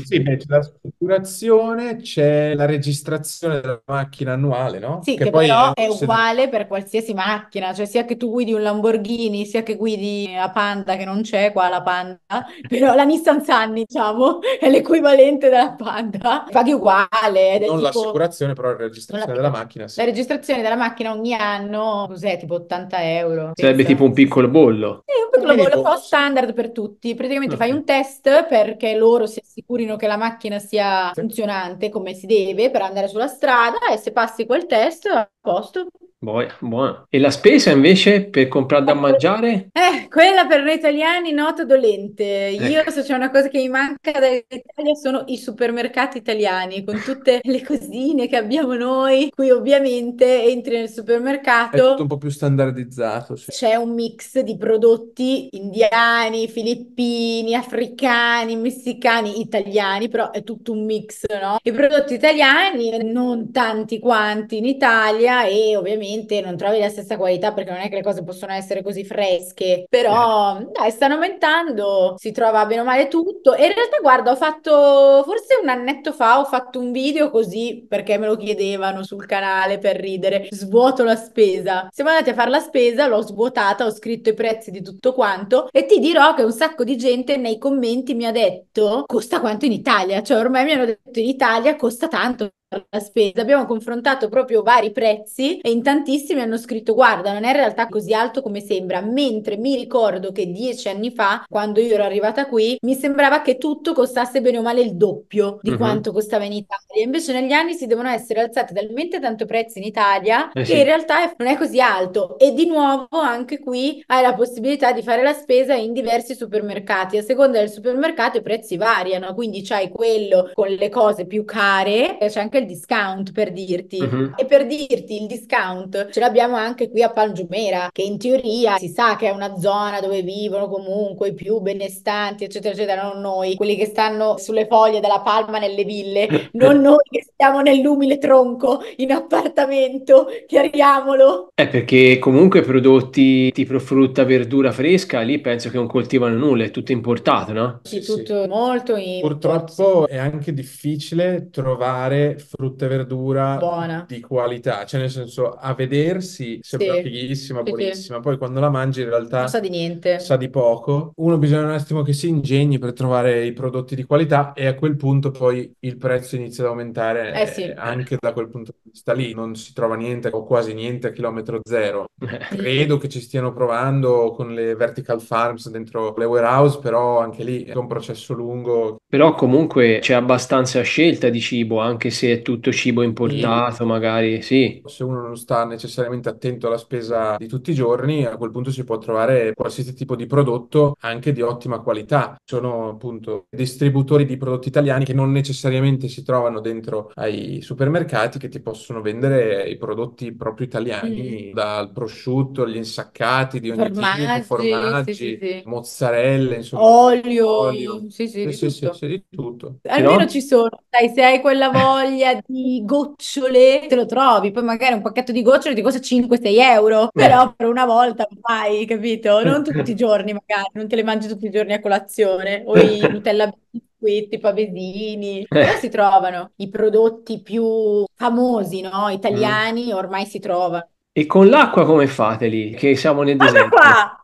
[SPEAKER 5] Sì, beh, c'è l'assicurazione, c'è la registrazione della macchina annuale, no?
[SPEAKER 4] Sì,
[SPEAKER 5] Che
[SPEAKER 4] che
[SPEAKER 5] poi
[SPEAKER 4] però è
[SPEAKER 5] se
[SPEAKER 4] uguale per qualsiasi macchina, cioè sia che tu guidi un Lamborghini, sia che guidi la Panda che non c'è qua la Panda, però la Nissan Sunny, diciamo, è l'equivalente della Panda, paghi uguale ed è
[SPEAKER 5] non
[SPEAKER 4] tipo
[SPEAKER 5] l'assicurazione, però la
[SPEAKER 4] non la,
[SPEAKER 5] registrazione della macchina,
[SPEAKER 4] la
[SPEAKER 5] sì.
[SPEAKER 4] registrazione della macchina ogni anno, cos'è, tipo 80 euro,
[SPEAKER 3] Sarebbe tipo
[SPEAKER 4] pensa.
[SPEAKER 3] un
[SPEAKER 4] Sì, sì.
[SPEAKER 3] piccolo bollo.
[SPEAKER 4] È un
[SPEAKER 5] Un
[SPEAKER 4] piccolo
[SPEAKER 5] mini
[SPEAKER 4] bollo, però
[SPEAKER 5] bonus.
[SPEAKER 4] standard per tutti. Praticamente
[SPEAKER 3] Ok.
[SPEAKER 4] fai un test perché loro si assicurino che la macchina sia
[SPEAKER 5] Sì.
[SPEAKER 4] funzionante come si deve per andare sulla strada e se passi quel test, a posto.
[SPEAKER 3] Boia, buono. E la spesa invece per comprare da mangiare?
[SPEAKER 4] Quella per noi italiani nota dolente. Io
[SPEAKER 3] Ecco.
[SPEAKER 4] se c'è una cosa che mi manca dall'Italia sono i supermercati italiani, con tutte le cosine che abbiamo noi. Qui ovviamente entri nel
[SPEAKER 5] È tutto
[SPEAKER 4] supermercato.
[SPEAKER 5] un po' più standardizzato, sì.
[SPEAKER 4] C'è un mix di prodotti indiani, filippini, africani, messicani, italiani, però è tutto un mix, no? I prodotti italiani non tanti quanti in Italia e ovviamente non trovi la stessa qualità perché non è che le cose possono essere così fresche,
[SPEAKER 3] Eh.
[SPEAKER 4] però dai, stanno aumentando, si trova bene o male tutto. E in realtà, guarda, ho fatto forse un annetto fa, ho fatto un video così perché me lo chiedevano sul canale per ridere, svuoto la spesa. Siamo andati a fare la spesa, l'ho svuotata, ho scritto i prezzi di tutto quanto e ti dirò che un sacco di gente nei commenti mi ha detto costa quanto in Italia, cioè ormai mi hanno detto in Italia costa tanto. fare la spesa, abbiamo confrontato proprio vari prezzi e in tantissimi hanno scritto: guarda, non è in realtà così alto come sembra, mentre mi ricordo che 10 anni fa, quando io ero arrivata qui, mi sembrava che tutto costasse bene o male il doppio di
[SPEAKER 3] Mhm.
[SPEAKER 4] quanto costava in Italia. Invece negli anni si devono essere alzati talmente tanto i prezzi in Italia
[SPEAKER 3] Eh
[SPEAKER 4] che in
[SPEAKER 3] sì.
[SPEAKER 4] realtà non è così alto. E di nuovo anche qui hai la possibilità di fare la spesa in diversi supermercati. A seconda del supermercato i prezzi variano, quindi c'hai quello con le cose più care e c'è anche il discount, per dirti.
[SPEAKER 3] Mhm.
[SPEAKER 4] E per dirti, il discount ce l'abbiamo anche qui a Palgiumera, che in teoria si sa che è una zona dove vivono comunque i più benestanti, eccetera, eccetera, non noi, quelli che stanno sulle foglie della palma nelle ville, non noi che stiamo nell'umile tronco in appartamento, chiariamolo.
[SPEAKER 3] Perché comunque prodotti tipo frutta, verdura fresca, lì penso che non coltivano nulla, è tutto importato, no?
[SPEAKER 4] Sì,
[SPEAKER 5] Sì, sì.
[SPEAKER 4] tutto molto import, sì.
[SPEAKER 5] Purtroppo è anche difficile trovare frutta e verdura
[SPEAKER 4] Buona.
[SPEAKER 5] di qualità, cioè nel senso a vedersi sembra
[SPEAKER 4] Sì,
[SPEAKER 5] fighissima,
[SPEAKER 4] sì, sì.
[SPEAKER 5] buonissima, poi quando la mangi in
[SPEAKER 4] Non
[SPEAKER 5] realtà
[SPEAKER 4] sa di niente.
[SPEAKER 5] sa di poco. Uno bisogna un attimo che si ingegni per trovare i prodotti di qualità e a quel punto poi il prezzo inizia ad
[SPEAKER 4] Eh
[SPEAKER 5] aumentare
[SPEAKER 4] sì.
[SPEAKER 5] anche da quel punto di vista lì. Non si trova niente o quasi niente a chilometro zero.
[SPEAKER 4] Mm.
[SPEAKER 5] Credo che ci stiano provando con le vertical farms dentro le warehouse, però anche lì è un processo lungo.
[SPEAKER 3] Però comunque c'è abbastanza scelta di cibo, anche se è tutto cibo
[SPEAKER 5] E
[SPEAKER 3] importato, magari, sì.
[SPEAKER 5] se uno non sta necessariamente attento alla spesa di tutti i giorni, a quel punto si può trovare qualsiasi tipo di prodotto anche di ottima qualità. Sono appunto distributori di prodotti italiani che non necessariamente si trovano dentro ai supermercati, che ti possono vendere i prodotti proprio
[SPEAKER 4] Mm.
[SPEAKER 5] italiani, dal prosciutto, agli insaccati di ogni tipo,
[SPEAKER 4] Formaggi, sì, sì,
[SPEAKER 5] formaggi,
[SPEAKER 4] sì.
[SPEAKER 5] mozzarelle, insomma, olio.
[SPEAKER 4] Olio, sì, sì,
[SPEAKER 5] Sì,
[SPEAKER 4] di
[SPEAKER 5] sì, sì,
[SPEAKER 4] tutto.
[SPEAKER 5] sì, di tutto.
[SPEAKER 3] Però,
[SPEAKER 4] Almeno ci sono, sai, se hai quella voglia di gocciole, te lo trovi. Poi magari un pacchetto di gocciole ti costa 5-6 euro, però per una volta lo fai, capito? Non tutti i giorni, magari, non te le mangi tutti i giorni a colazione, o i Nutella biscuit, i pavesini, però si trovano i prodotti più famosi, no?
[SPEAKER 3] Mm.
[SPEAKER 4] Italiani, ormai si trovano.
[SPEAKER 3] E con l'acqua come fate lì? Che siamo nel
[SPEAKER 4] Guarda
[SPEAKER 3] deserto.
[SPEAKER 4] qua!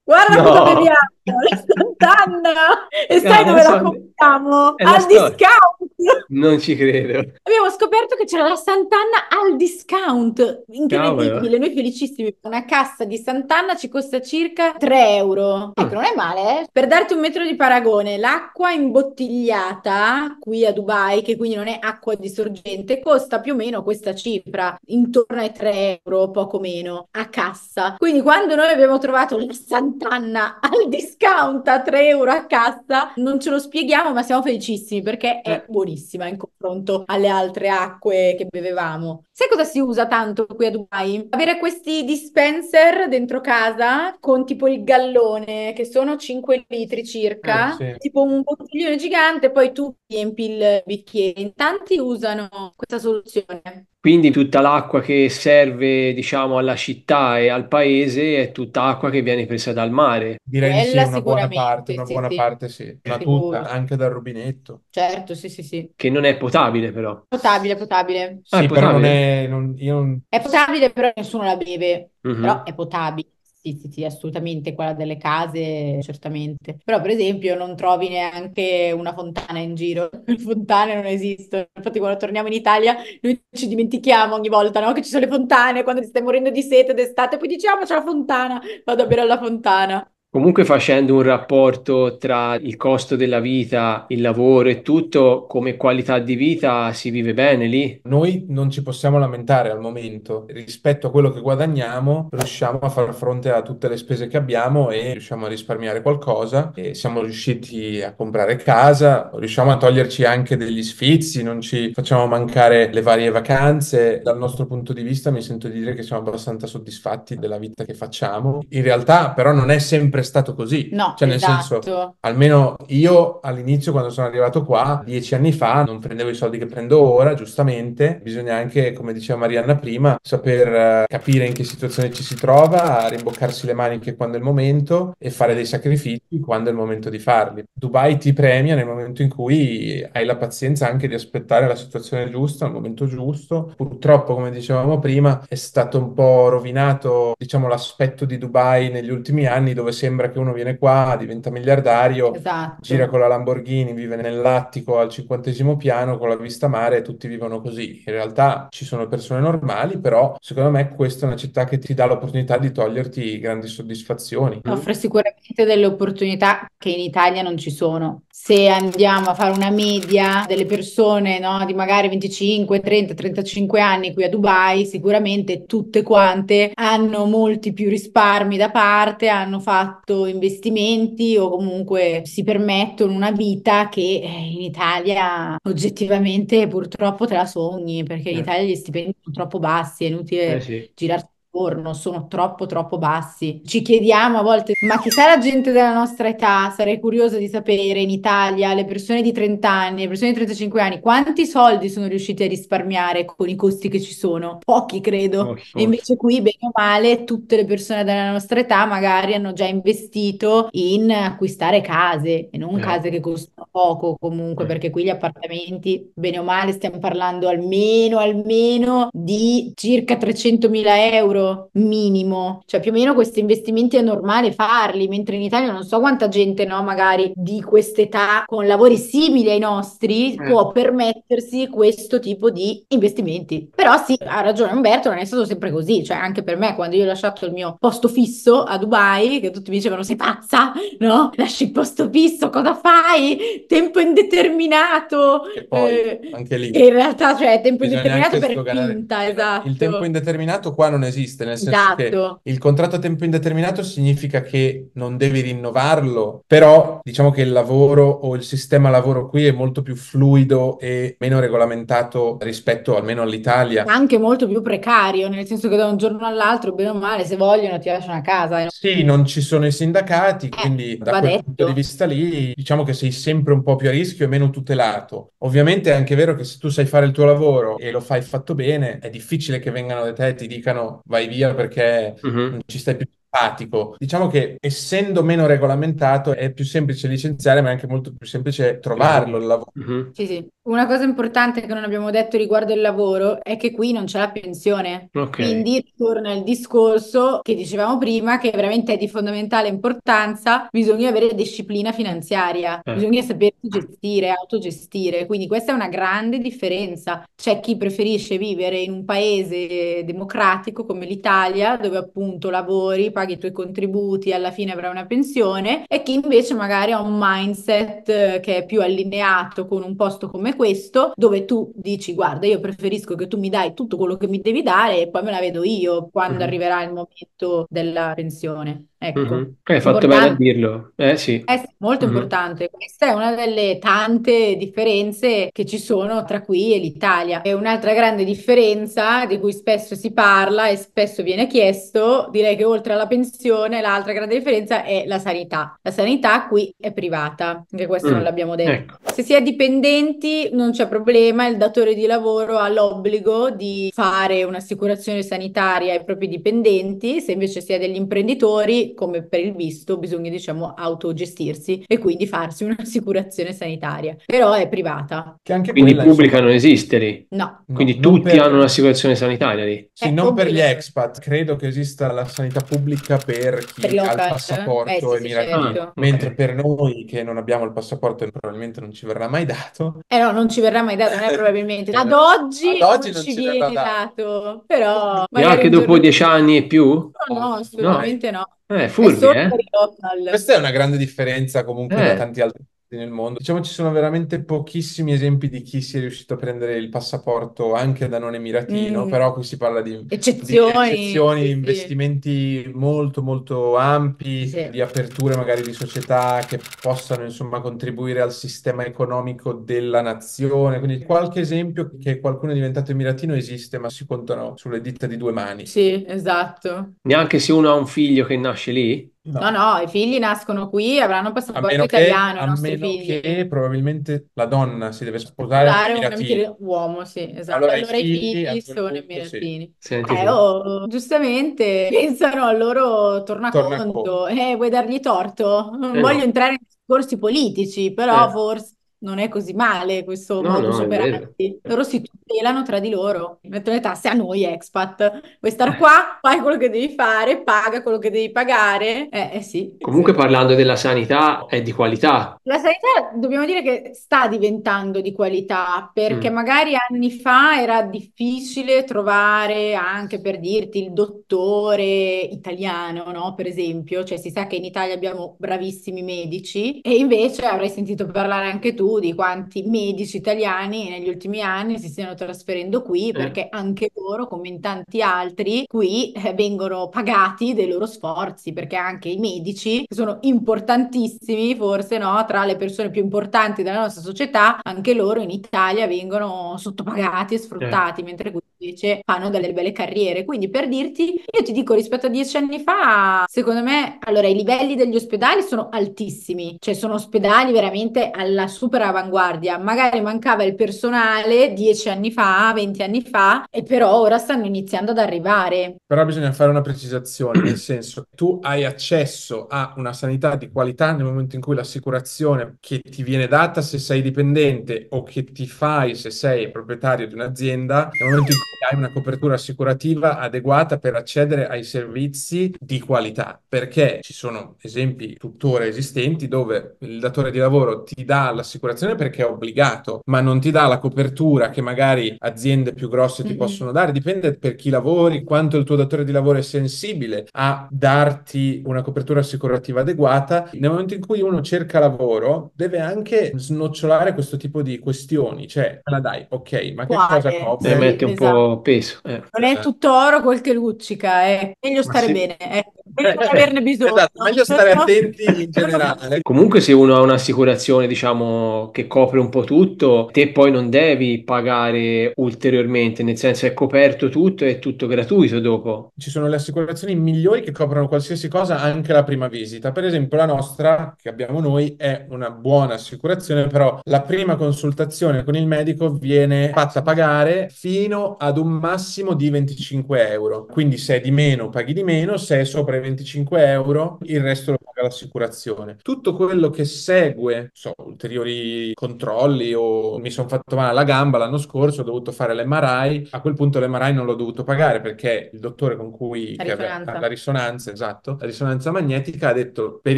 [SPEAKER 4] Guarda cosa
[SPEAKER 3] No,
[SPEAKER 4] beviamo! La Sant'Anna! E sai
[SPEAKER 3] no,
[SPEAKER 4] dove la compriamo?
[SPEAKER 3] è una
[SPEAKER 4] Al
[SPEAKER 3] storia.
[SPEAKER 4] discount!
[SPEAKER 3] Non ci credo.
[SPEAKER 4] Abbiamo scoperto che c'era la Sant'Anna al discount,
[SPEAKER 3] Cavolo.
[SPEAKER 4] incredibile, noi felicissimi. Una cassa di Sant'Anna ci costa circa 3 euro. Ecco,
[SPEAKER 3] Mm.
[SPEAKER 4] non è male, eh? Per darti un metro di paragone, l'acqua imbottigliata qui a Dubai, che quindi non è acqua di sorgente, costa più o meno questa cifra, intorno ai 3 euro, poco meno, a cassa. Quindi quando noi abbiamo trovato la Sant'Anna al discount a 3 euro a cassa, non ce lo spieghiamo, ma siamo felicissimi perché
[SPEAKER 3] Eh.
[SPEAKER 4] è buonissima in confronto alle altre acque che bevevamo. Sai cosa si usa tanto qui a Dubai? Avere questi dispenser dentro casa con tipo il gallone, che sono 5 litri circa,
[SPEAKER 5] Sì.
[SPEAKER 4] tipo un bottiglione gigante, poi tu riempi il bicchiere. In tanti usano questa soluzione.
[SPEAKER 3] Quindi tutta l'acqua che serve, diciamo, alla città e al paese è tutta acqua che viene presa dal mare,
[SPEAKER 5] Direi di sì,
[SPEAKER 4] Quella sicuramente,
[SPEAKER 5] una
[SPEAKER 4] sì,
[SPEAKER 5] buona
[SPEAKER 4] sì,
[SPEAKER 5] parte sì, ma tutta,
[SPEAKER 4] sicuro.
[SPEAKER 5] anche dal rubinetto.
[SPEAKER 4] Certo, sì, sì, sì.
[SPEAKER 3] che non è potabile però.
[SPEAKER 4] Potabile, potabile.
[SPEAKER 3] Ah, è
[SPEAKER 5] Sì, però non
[SPEAKER 3] potabile?
[SPEAKER 5] è, io non...
[SPEAKER 4] È potabile, però nessuno la beve. Però
[SPEAKER 3] Mhm.
[SPEAKER 4] è potabile. Sì, sì, sì, assolutamente. Quella delle case, certamente. Però, per esempio, non trovi neanche una fontana in giro. Le fontane non esistono. Infatti, quando torniamo in Italia, noi ci dimentichiamo ogni volta, no? Che ci sono le fontane, quando ti stai morendo di sete d'estate, poi diciamo c'è la fontana, vado a bere alla fontana.
[SPEAKER 3] Comunque facendo un rapporto tra il costo della vita, il lavoro e tutto, come qualità di vita si vive bene lì.
[SPEAKER 5] Noi non ci possiamo lamentare al momento. Rispetto a quello che guadagniamo, riusciamo a far fronte a tutte le spese che abbiamo e riusciamo a risparmiare qualcosa. E siamo riusciti a comprare casa, riusciamo a toglierci anche degli sfizi, non ci facciamo mancare le varie vacanze. Dal nostro punto di vista, mi sento di dire che siamo abbastanza soddisfatti della vita che facciamo. In realtà, però, non è sempre stato così.
[SPEAKER 4] No,
[SPEAKER 5] Cioè, nel senso,
[SPEAKER 4] esatto.
[SPEAKER 5] almeno io all'inizio, quando sono arrivato qua, 10 anni fa, non prendevo i soldi che prendo ora, giustamente. Bisogna anche, come diceva Marianna prima, saper capire in che situazione ci si trova, rimboccarsi le maniche quando è il momento e fare dei sacrifici quando è il momento di farli. Dubai ti premia nel momento in cui hai la pazienza anche di aspettare la situazione giusta, al momento giusto. Purtroppo, come dicevamo prima, è stato un po' rovinato, diciamo, l'aspetto di Dubai negli ultimi anni, dove sembra sembra che uno viene qua, diventa miliardario,
[SPEAKER 4] Esatto.
[SPEAKER 5] gira con la Lamborghini, vive nell'attico al 50° piano con la vista mare e tutti vivono così. In realtà ci sono persone normali, però secondo me questa è una città che ti dà l'opportunità di toglierti grandi soddisfazioni.
[SPEAKER 4] Offre sicuramente delle opportunità che in Italia non ci sono. Se andiamo a fare una media delle persone, no, di magari 25, 30, 35 anni qui a Dubai, sicuramente tutte quante hanno molti più risparmi da parte, hanno fatto investimenti o comunque si permettono una vita che in Italia oggettivamente purtroppo te la sogni, perché in Italia gli stipendi sono troppo bassi, è inutile
[SPEAKER 3] Sì.
[SPEAKER 4] girarsi attorno, sono troppo bassi. Ci chiediamo a volte, ma chissà la gente della nostra età, sarei curiosa di sapere in Italia, le persone di 30 anni, le persone di 35 anni, quanti soldi sono riusciti a risparmiare con i costi che ci sono? Pochi, credo.
[SPEAKER 3] Pochi,
[SPEAKER 4] E
[SPEAKER 3] pochi.
[SPEAKER 4] invece qui, bene o male, tutte le persone della nostra età magari hanno già investito in acquistare case e non case che costano poco comunque, perché qui gli appartamenti, bene o male, stiamo parlando almeno di circa 300.000 euro minimo. Cioè più o meno questi investimenti è normale farli, mentre in Italia non so quanta gente, no, magari di quest'età con lavori simili ai nostri può permettersi questo tipo di investimenti. Però sì, ha ragione Umberto, non è stato sempre così, cioè anche per me quando io ho lasciato il mio posto fisso a Dubai, che tutti mi dicevano sei pazza, no? Lasci il posto fisso, cosa fai? Tempo indeterminato.
[SPEAKER 5] E poi anche lì
[SPEAKER 4] E in realtà, cioè, tempo
[SPEAKER 5] bisogna
[SPEAKER 4] indeterminato
[SPEAKER 5] anche
[SPEAKER 4] per
[SPEAKER 5] sdoganare.
[SPEAKER 4] finta,
[SPEAKER 5] Il tempo
[SPEAKER 4] esatto.
[SPEAKER 5] indeterminato qua non esiste, nel senso che
[SPEAKER 4] Esatto.
[SPEAKER 5] il contratto a tempo indeterminato significa che non devi rinnovarlo, però diciamo che il lavoro o il sistema lavoro qui è molto più fluido e meno regolamentato rispetto almeno all'Italia.
[SPEAKER 4] Anche molto più precario, nel senso che da un giorno all'altro, bene o male, se vogliono ti lasciano a casa.
[SPEAKER 5] Sì, non ci sono i sindacati, quindi da
[SPEAKER 4] Va
[SPEAKER 5] quel punto di
[SPEAKER 4] detto.
[SPEAKER 5] vista lì diciamo che sei sempre un po' più a rischio e meno tutelato. Ovviamente è anche vero che se tu sai fare il tuo lavoro e lo fai fatto bene, è difficile che vengano da te e ti dicano vai via perché non ci stai più simpatico. Diciamo che essendo meno regolamentato è più semplice licenziare, ma è anche molto più semplice trovarlo il lavoro.
[SPEAKER 4] Sì, sì. Una cosa importante che non abbiamo detto riguardo il lavoro è che qui non c'è la pensione.
[SPEAKER 3] Ok.
[SPEAKER 4] Quindi torna il discorso che dicevamo prima, che veramente è di fondamentale importanza, bisogna avere disciplina finanziaria, bisogna sapersi gestire, autogestire. Quindi questa è una grande differenza. C'è chi preferisce vivere in un paese democratico come l'Italia, dove appunto lavori, paghi i tuoi contributi, alla fine avrai una pensione, e chi invece magari ha un mindset che è più allineato con un posto come questo, dove tu dici, guarda, io preferisco che tu mi dai tutto quello che mi devi dare e poi me la vedo io quando arriverà il momento della pensione. Ecco,
[SPEAKER 3] Hai fatto bene a
[SPEAKER 4] importante.
[SPEAKER 3] dirlo. Sì.
[SPEAKER 4] Sì, molto importante. Questa è una delle tante differenze che ci sono tra qui e l'Italia. E un'altra grande differenza di cui spesso si parla e spesso viene chiesto, direi che oltre alla pensione, l'altra grande differenza è la sanità. La sanità qui è privata, anche questo non l'abbiamo detto.
[SPEAKER 3] Ecco.
[SPEAKER 4] Se si è dipendenti non c'è problema, il datore di lavoro ha l'obbligo di fare un'assicurazione sanitaria ai propri dipendenti, se invece si è degli imprenditori, come per il visto, bisogna diciamo autogestirsi e quindi farsi un'assicurazione sanitaria, però è privata.
[SPEAKER 5] Che anche
[SPEAKER 3] Quindi
[SPEAKER 5] quella,
[SPEAKER 3] pubblica
[SPEAKER 5] insomma,
[SPEAKER 3] non esiste lì.
[SPEAKER 4] No.
[SPEAKER 3] Quindi
[SPEAKER 5] non
[SPEAKER 3] tutti
[SPEAKER 5] per-
[SPEAKER 3] hanno un'assicurazione sanitaria lì.
[SPEAKER 5] Sì, non per gli
[SPEAKER 4] obbligo.
[SPEAKER 5] expat, credo che esista la sanità pubblica per
[SPEAKER 4] Per
[SPEAKER 5] chi
[SPEAKER 4] i
[SPEAKER 5] ha il
[SPEAKER 4] local?
[SPEAKER 5] passaporto
[SPEAKER 4] Sì, sì,
[SPEAKER 5] emiratino,
[SPEAKER 4] certo.
[SPEAKER 5] mentre per noi che non abbiamo il passaporto e probabilmente non ci verrà mai dato,
[SPEAKER 4] No, non ci verrà mai dato, non è probabilmente. Ad
[SPEAKER 5] ad oggi
[SPEAKER 4] non
[SPEAKER 5] non
[SPEAKER 4] ci
[SPEAKER 5] ci verrà
[SPEAKER 4] viene
[SPEAKER 5] dato.
[SPEAKER 4] dato, però magari
[SPEAKER 3] Neanche
[SPEAKER 4] un
[SPEAKER 3] dopo
[SPEAKER 4] giorno.
[SPEAKER 3] 10 anni e più?
[SPEAKER 4] No,
[SPEAKER 3] No.
[SPEAKER 4] assolutamente no. È
[SPEAKER 3] Furbi,
[SPEAKER 4] solo per i local.
[SPEAKER 5] Questa è una grande differenza comunque da
[SPEAKER 3] Eh.
[SPEAKER 5] tanti altri paesi nel mondo. Diciamo ci sono veramente pochissimi esempi di chi sia riuscito a prendere il passaporto anche da non emiratino,
[SPEAKER 4] Mm.
[SPEAKER 5] però qui si parla di
[SPEAKER 4] Eccezioni,
[SPEAKER 5] eccezioni, di
[SPEAKER 4] sì, sì.
[SPEAKER 5] investimenti molto molto ampi,
[SPEAKER 4] Sì.
[SPEAKER 5] di aperture magari di società che possano insomma contribuire al sistema economico della nazione. Quindi qualche esempio che qualcuno è diventato emiratino esiste, ma si contano sulle dita di due mani.
[SPEAKER 4] Sì, esatto.
[SPEAKER 3] Neanche se uno ha un figlio che nasce lì?
[SPEAKER 4] No, no, i figli nascono qui, avranno
[SPEAKER 5] A
[SPEAKER 4] passaporto
[SPEAKER 5] meno che,
[SPEAKER 4] italiano, i
[SPEAKER 5] a
[SPEAKER 4] nostri
[SPEAKER 5] meno
[SPEAKER 4] figli.
[SPEAKER 5] che probabilmente la donna si deve sposare a un
[SPEAKER 4] Dare un
[SPEAKER 5] emiratino.
[SPEAKER 4] uomo, sì, esatto.
[SPEAKER 5] Allora i
[SPEAKER 4] Allora i
[SPEAKER 5] figli a
[SPEAKER 4] figli
[SPEAKER 5] quel
[SPEAKER 4] sono
[SPEAKER 5] punto sì,
[SPEAKER 4] emiratini.
[SPEAKER 3] Senti tu.
[SPEAKER 4] Giustamente pensano al loro
[SPEAKER 5] torna
[SPEAKER 4] tornaconto. Vuoi dargli torto? Non voglio
[SPEAKER 3] No.
[SPEAKER 4] entrare in discorsi politici, però forse non è così male questo
[SPEAKER 3] No,
[SPEAKER 4] modus
[SPEAKER 3] no, è vero.
[SPEAKER 4] operandi. Loro si tutelano tra di loro, mettono le tasse a noi expat. Vuoi star qua? Fai quello che devi fare, paga quello che devi pagare. Sì,
[SPEAKER 3] Comunque
[SPEAKER 4] sì.
[SPEAKER 3] parlando della sanità è di qualità.
[SPEAKER 4] La sanità dobbiamo dire che sta diventando di qualità perché
[SPEAKER 3] Mm.
[SPEAKER 4] magari anni fa era difficile trovare anche per dirti il dottore italiano, no? Per esempio, cioè si sa che in Italia abbiamo bravissimi medici e invece avrai sentito parlare anche tu di quanti medici italiani negli ultimi anni si stiano trasferendo qui
[SPEAKER 3] Eh.
[SPEAKER 4] perché anche loro, come in tanti altri, qui vengono pagati dei loro sforzi perché anche i medici che sono importantissimi, forse no, tra le persone più importanti della nostra società, anche loro in Italia vengono sottopagati e
[SPEAKER 3] Eh.
[SPEAKER 4] sfruttati, mentre qui invece fanno delle belle carriere. Quindi per dirti, io ti dico rispetto a 10 anni fa, secondo me, allora i livelli degli ospedali sono altissimi, cioè sono ospedali veramente alla super avanguardia. Magari mancava il personale 10 anni fa, 20 anni fa, e però ora stanno iniziando ad arrivare.
[SPEAKER 5] Però bisogna fare una precisazione, nel senso, tu hai accesso a una sanità di qualità nel momento in cui l'assicurazione che ti viene data se sei dipendente o che ti fai se sei proprietario di un'azienda, nel momento in cui hai una copertura assicurativa adeguata per accedere ai servizi di qualità, perché ci sono esempi tuttora esistenti dove il datore di lavoro ti dà l'assicurazione perché è obbligato, ma non ti dà la copertura che magari aziende più grosse ti
[SPEAKER 4] Mm-mm.
[SPEAKER 5] possono dare, dipende per chi lavori, quanto il tuo datore di lavoro è sensibile a darti una copertura assicurativa adeguata. Nel momento in cui uno cerca lavoro, deve anche snocciolare questo tipo di questioni, cioè, me la dai, ok, ma che cosa
[SPEAKER 4] Quale?
[SPEAKER 3] Ne
[SPEAKER 5] copre?
[SPEAKER 4] Sì,
[SPEAKER 3] mette un
[SPEAKER 4] esatto.
[SPEAKER 3] po' peso.
[SPEAKER 4] Non è tutto oro quel che luccica, è meglio
[SPEAKER 5] Ma
[SPEAKER 4] stare
[SPEAKER 5] sì.
[SPEAKER 4] bene, ecco. Meglio non averne bisogno.
[SPEAKER 5] Esatto, meglio stare attenti in generale.
[SPEAKER 3] Comunque, se uno ha un'assicurazione, diciamo, che copre un po' tutto, te poi non devi pagare ulteriormente, nel senso è coperto tutto e è tutto gratuito dopo.
[SPEAKER 5] Ci sono le assicurazioni migliori che coprono qualsiasi cosa, anche la prima visita. Per esempio, la nostra, che abbiamo noi, è una buona assicurazione, però la prima consultazione con il medico viene fatta pagare fino ad un massimo di 25 euro. Quindi se è di meno, paghi di meno, se è sopra i 25 euro, il resto lo paga l'assicurazione. Tutto quello che segue, so, ulteriori controlli o mi sono fatto male alla gamba l'anno scorso, ho dovuto fare l'MRI, a quel punto l'MRI non l'ho dovuto pagare perché il dottore con cui
[SPEAKER 4] La
[SPEAKER 5] che aveva
[SPEAKER 4] risonanza.
[SPEAKER 5] la risonanza, esatto, la risonanza magnetica ha detto per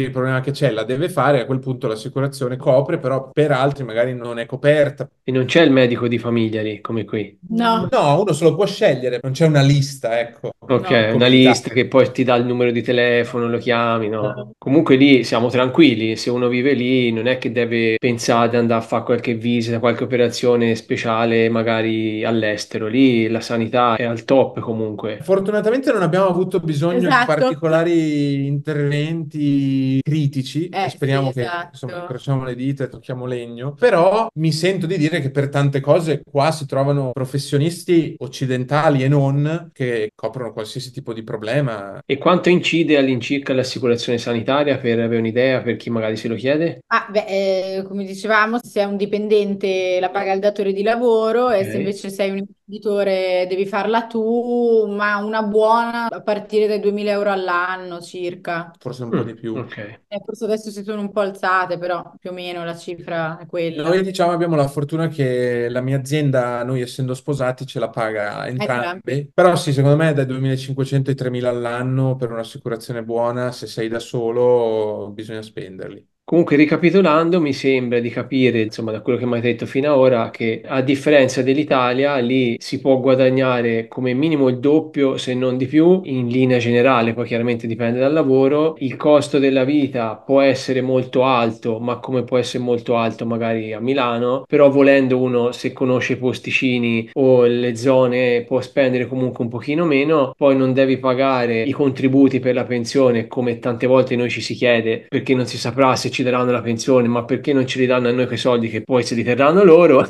[SPEAKER 5] il problema che c'è la deve fare, a quel punto l'assicurazione copre, però per altri magari non è coperta.
[SPEAKER 3] E non c'è il medico di famiglia lì, come qui.
[SPEAKER 4] No,
[SPEAKER 5] No, uno se lo può scegliere, non c'è una lista, ecco,
[SPEAKER 3] Ok,
[SPEAKER 4] no.
[SPEAKER 3] una
[SPEAKER 5] come in Italia.
[SPEAKER 3] lista che poi ti dà il numero di telefono, lo chiami, no? Comunque lì siamo tranquilli, se uno vive lì non è che deve pensare di andare a fare qualche visita, qualche operazione speciale magari all'estero, lì la sanità è al top comunque.
[SPEAKER 5] Fortunatamente non abbiamo avuto bisogno di
[SPEAKER 4] Esatto.
[SPEAKER 5] particolari interventi critici e
[SPEAKER 4] Sì,
[SPEAKER 5] speriamo che, insomma,
[SPEAKER 4] esatto.
[SPEAKER 5] incrociamo le dita e tocchiamo legno, però mi sento di dire che per tante cose qua si trovano professionisti occidentali e non che coprono qualsiasi tipo di problema.
[SPEAKER 3] E quanto incide all'incirca l'assicurazione sanitaria per avere un'idea per chi magari se lo chiede?
[SPEAKER 4] Ah, beh, come dicevamo, se sei un dipendente la paga il datore di lavoro e se
[SPEAKER 3] Ok.
[SPEAKER 4] invece sei un imprenditore devi farla tu, ma una buona a partire dai 2000 euro all'anno circa.
[SPEAKER 5] Forse un po' di più.
[SPEAKER 3] Ok.
[SPEAKER 4] Forse adesso si sono un po' alzate, però più o meno la cifra è
[SPEAKER 5] Noi
[SPEAKER 4] quella.
[SPEAKER 5] diciamo abbiamo la fortuna che la mia azienda, noi essendo sposati, ce la paga
[SPEAKER 4] Entrambi.
[SPEAKER 5] entrambi. Però sì, secondo me dai 2.500 ai 3.000 all'anno per un'assicurazione buona, se sei da solo, bisogna spenderli.
[SPEAKER 3] Comunque, ricapitolando, mi sembra di capire, insomma, da quello che mi hai detto fino ad ora, che a differenza dell'Italia, lì si può guadagnare come minimo il doppio, se non di più, in linea generale, poi chiaramente dipende dal lavoro. Il costo della vita può essere molto alto, ma come può essere molto alto magari a Milano, però volendo uno, se conosce i posticini o le zone, può spendere comunque un pochino meno, poi non devi pagare i contributi per la pensione, come tante volte noi ci si chiede, perché non si saprà se ci daranno la pensione, ma perché non ce li danno a noi quei soldi che poi se li terranno loro.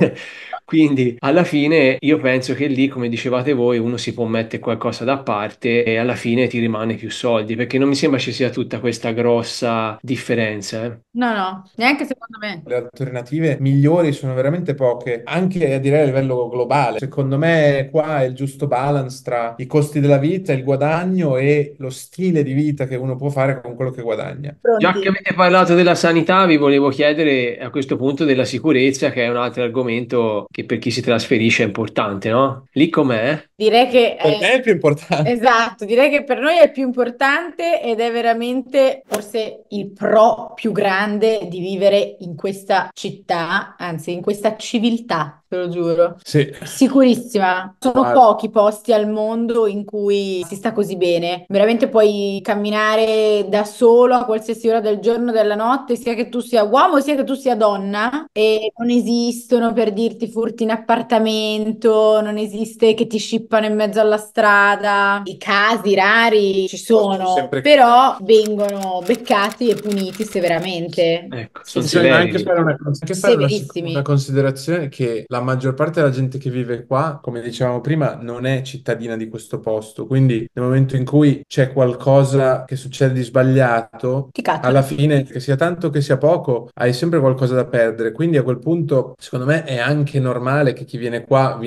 [SPEAKER 3] Quindi alla fine io penso che lì, come dicevate voi, uno si può mettere qualcosa da parte e alla fine ti rimane più soldi, perché non mi sembra ci sia tutta questa grossa differenza, eh.
[SPEAKER 4] No, no, neanche secondo me.
[SPEAKER 5] Le alternative migliori sono veramente poche, anche a direi a livello globale. Secondo me qua è il giusto balance tra i costi della vita, il guadagno e lo stile di vita che uno può fare con quello che guadagna.
[SPEAKER 3] Già che
[SPEAKER 4] Pronti?
[SPEAKER 3] avete parlato della sanità, vi volevo chiedere a questo punto della sicurezza, che è un altro argomento che per chi si trasferisce è importante, no? Lì com'è?
[SPEAKER 4] Direi che
[SPEAKER 5] Per me è il più importante.
[SPEAKER 4] esatto, direi che per noi è il più importante ed è veramente forse il pro più grande di vivere in questa città, anzi in questa civiltà, te lo giuro.
[SPEAKER 5] Sì.
[SPEAKER 4] Sicurissima. Sono
[SPEAKER 5] Guarda.
[SPEAKER 4] pochi posti al mondo in cui si sta così bene. Veramente puoi camminare da solo a qualsiasi ora del giorno e della notte, sia che tu sia uomo sia che tu sia donna, e non esistono per dirti furti in appartamento, non esiste che ti scippano in mezzo alla strada. I casi rari ci sono,
[SPEAKER 5] Sempre-
[SPEAKER 4] però vengono beccati e puniti severamente.
[SPEAKER 3] Ecco,
[SPEAKER 4] Sì,
[SPEAKER 3] sono
[SPEAKER 4] sì.
[SPEAKER 5] Bisogna anche
[SPEAKER 3] severi.
[SPEAKER 5] fare
[SPEAKER 4] Severissimi.
[SPEAKER 5] una considerazione che la maggior parte della gente che vive qua, come dicevamo prima, non è cittadina di questo posto. Quindi nel momento in cui c'è qualcosa che succede di sbagliato,
[SPEAKER 4] Ti cacciano.
[SPEAKER 5] alla fine, che sia tanto che sia poco, hai sempre qualcosa da perdere. Quindi a quel punto, secondo me, è anche normale che chi viene qua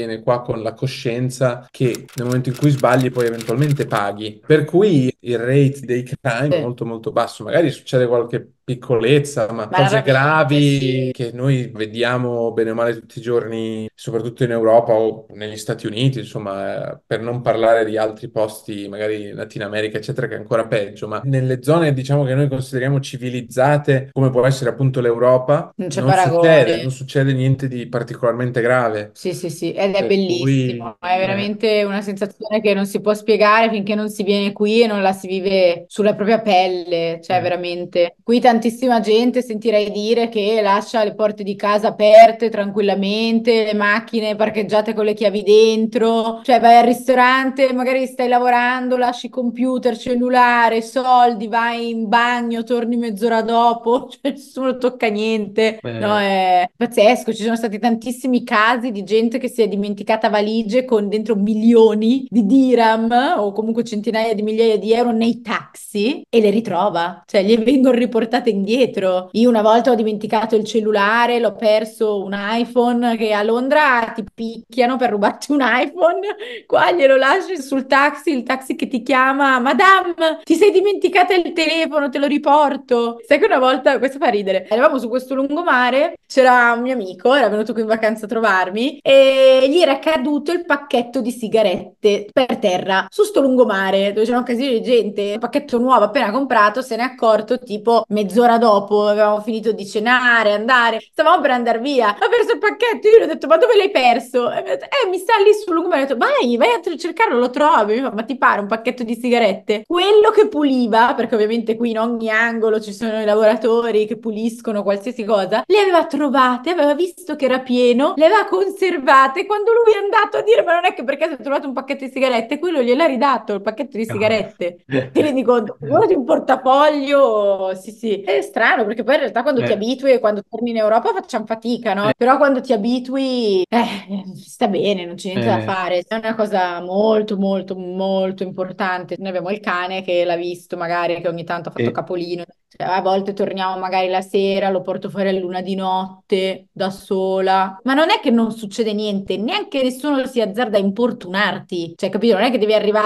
[SPEAKER 5] con la coscienza che nel momento in cui sbagli poi eventualmente paghi. Per cui il rate dei crime è
[SPEAKER 4] Sì.
[SPEAKER 5] molto molto basso. Magari succede qualche piccolezza, ma
[SPEAKER 4] Ma
[SPEAKER 5] cose
[SPEAKER 4] raramente,
[SPEAKER 5] gravi
[SPEAKER 4] sì.
[SPEAKER 5] che noi vediamo bene o male tutti i giorni, soprattutto in Europa o negli Stati Uniti, insomma, per non parlare di altri posti, magari in Latina America, eccetera, che è ancora peggio. Ma nelle zone, diciamo, che noi consideriamo civilizzate, come può essere appunto l'Europa,
[SPEAKER 4] Non c'è paragone.
[SPEAKER 5] non succede niente di particolarmente grave.
[SPEAKER 4] Sì, sì, sì, ed è
[SPEAKER 5] Per cui,
[SPEAKER 4] bellissimo, è veramente una sensazione che non si può spiegare finché non si viene qui e non la si vive sulla propria pelle, cioè
[SPEAKER 5] eh,
[SPEAKER 4] veramente. Qui tantissima gente sentirei dire che lascia le porte di casa aperte tranquillamente, le macchine parcheggiate con le chiavi dentro, cioè vai al ristorante, magari stai lavorando, lasci computer, cellulare, soldi, vai in bagno, torni mezz'ora dopo, cioè nessuno tocca niente, no,
[SPEAKER 3] Eh,
[SPEAKER 4] è pazzesco, ci sono stati tantissimi casi di gente che si è dimenticata valigie con dentro milioni di dirham o comunque centinaia di migliaia di euro nei taxi e le ritrova, cioè gli vengono riportate indietro. Io una volta ho dimenticato il cellulare, l'ho perso un iPhone che a Londra ti picchiano per rubarti un iPhone, qua glielo lasci sul taxi, il taxi che ti chiama, Madame, ti sei dimenticata il telefono, te lo riporto. Sai che una volta, questo fa ridere, eravamo su questo lungomare, c'era un mio amico, era venuto qui in vacanza a trovarmi e gli era caduto il pacchetto di sigarette per terra su sto lungomare dove c'era un casino di gente, un pacchetto nuovo appena comprato, se ne è accorto tipo mezz'ora dopo, avevamo finito di cenare, andare, stavamo per andare via, ha perso il pacchetto, io gli ho detto ma dove l'hai perso? E mi ha detto, mi sta lì sul lungomare, ho detto vai a cercarlo, lo trovi. Mi fa, ma ti pare un pacchetto di sigarette? Quello che puliva, perché ovviamente qui in ogni angolo ci sono i lavoratori che puliscono qualsiasi cosa, le aveva trovate, aveva visto che era pieno, le aveva conservate. Quando lui è andato a dire, ma non è che perché si è trovato un pacchetto di sigarette, quello gliel'ha ridato il pacchetto di sigarette. Ti rendi conto? Guarda un portafoglio, sì, sì. È strano perché poi in realtà quando ti
[SPEAKER 3] eh,
[SPEAKER 4] abitui e quando torni in Europa facciamo fatica, no? Però quando ti abitui, sta bene, non c'è niente da
[SPEAKER 3] eh,
[SPEAKER 4] fare. È una cosa molto, molto, molto importante. Noi abbiamo il cane che l'ha visto magari, che ogni tanto ha fatto
[SPEAKER 3] eh,
[SPEAKER 4] capolino. Cioè, a volte torniamo magari la sera, lo porto fuori a luna di notte, da sola. Ma non è che non succede niente, neanche nessuno si azzarda a importunarti. Cioè, capito? Non è che devi arrivare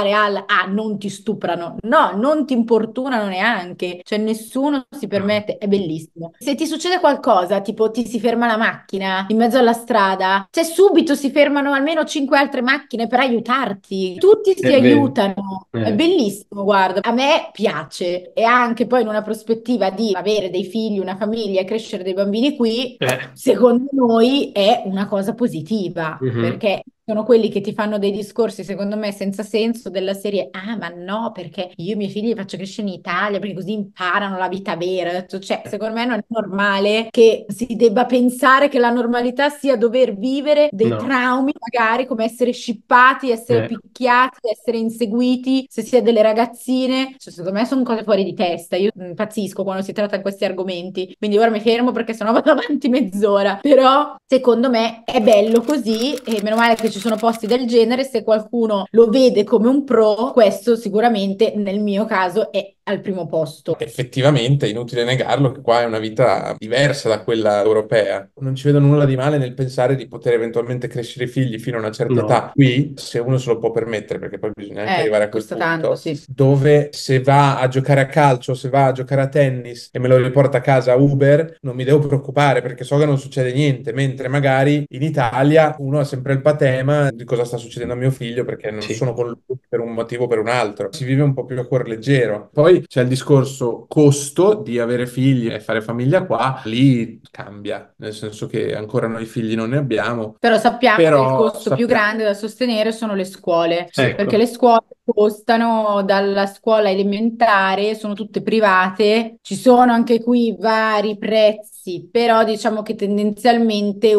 [SPEAKER 4] non ti stuprano. No, non ti importunano neanche. Cioè, nessuno si permette. È bellissimo. Se ti succede qualcosa, tipo ti si ferma la macchina in mezzo alla strada, cioè subito si fermano almeno 5 altre macchine per aiutarti. Tutti si
[SPEAKER 3] è vero.
[SPEAKER 4] aiutano. È
[SPEAKER 3] Eh,
[SPEAKER 4] bellissimo, guarda. A me piace e anche poi in una prospettiva di avere dei figli, una famiglia e crescere dei bambini qui,
[SPEAKER 3] eh,
[SPEAKER 4] secondo noi è una cosa positiva
[SPEAKER 3] mhm.
[SPEAKER 4] perché sono quelli che ti fanno dei discorsi, secondo me, senza senso, della serie, ah, ma no, perché io e i miei figli li faccio crescere in Italia, perché così imparano la vita vera. Ho detto, cioè, secondo me non è normale che si debba pensare che la normalità sia dover vivere dei
[SPEAKER 3] No.
[SPEAKER 4] traumi, magari come essere scippati, essere picchiati, essere inseguiti, se si è delle ragazzine. Cioè, secondo me sono cose fuori di testa. Io impazzisco quando si tratta di questi argomenti. Quindi ora mi fermo perché sennò vado avanti mezz'ora. Però, secondo me, è bello così e meno male che ci sono posti del genere. Se qualcuno lo vede come un pro, questo sicuramente nel mio caso è al primo posto.
[SPEAKER 5] Effettivamente, è inutile negarlo che qua è una vita diversa da quella europea. Non ci vedo nulla di male nel pensare di poter eventualmente crescere i figli fino a una certa
[SPEAKER 3] No.
[SPEAKER 5] età. Qui, se uno se lo può permettere, perché poi bisogna anche arrivare a quel
[SPEAKER 4] Costa
[SPEAKER 5] punto,
[SPEAKER 4] tanto, sì.
[SPEAKER 5] dove se va a giocare a calcio, se va a giocare a tennis e me lo riporta a casa Uber, non mi devo preoccupare perché so che non succede niente, mentre magari in Italia uno ha sempre il patema di cosa sta succedendo a mio figlio perché non
[SPEAKER 3] Sì.
[SPEAKER 5] sono con lui per un motivo o per un altro. Si vive un po' più a cuor leggero. Poi c'è il discorso costo di avere figli e fare famiglia qua, lì cambia, nel senso che ancora noi figli non ne abbiamo,
[SPEAKER 4] Però sappiamo che il
[SPEAKER 5] però
[SPEAKER 4] costo più grande da sostenere sono le scuole,
[SPEAKER 3] Ecco.
[SPEAKER 4] perché le scuole costano dalla scuola elementare, sono tutte private, ci sono anche qui vari prezzi, però diciamo che tendenzialmente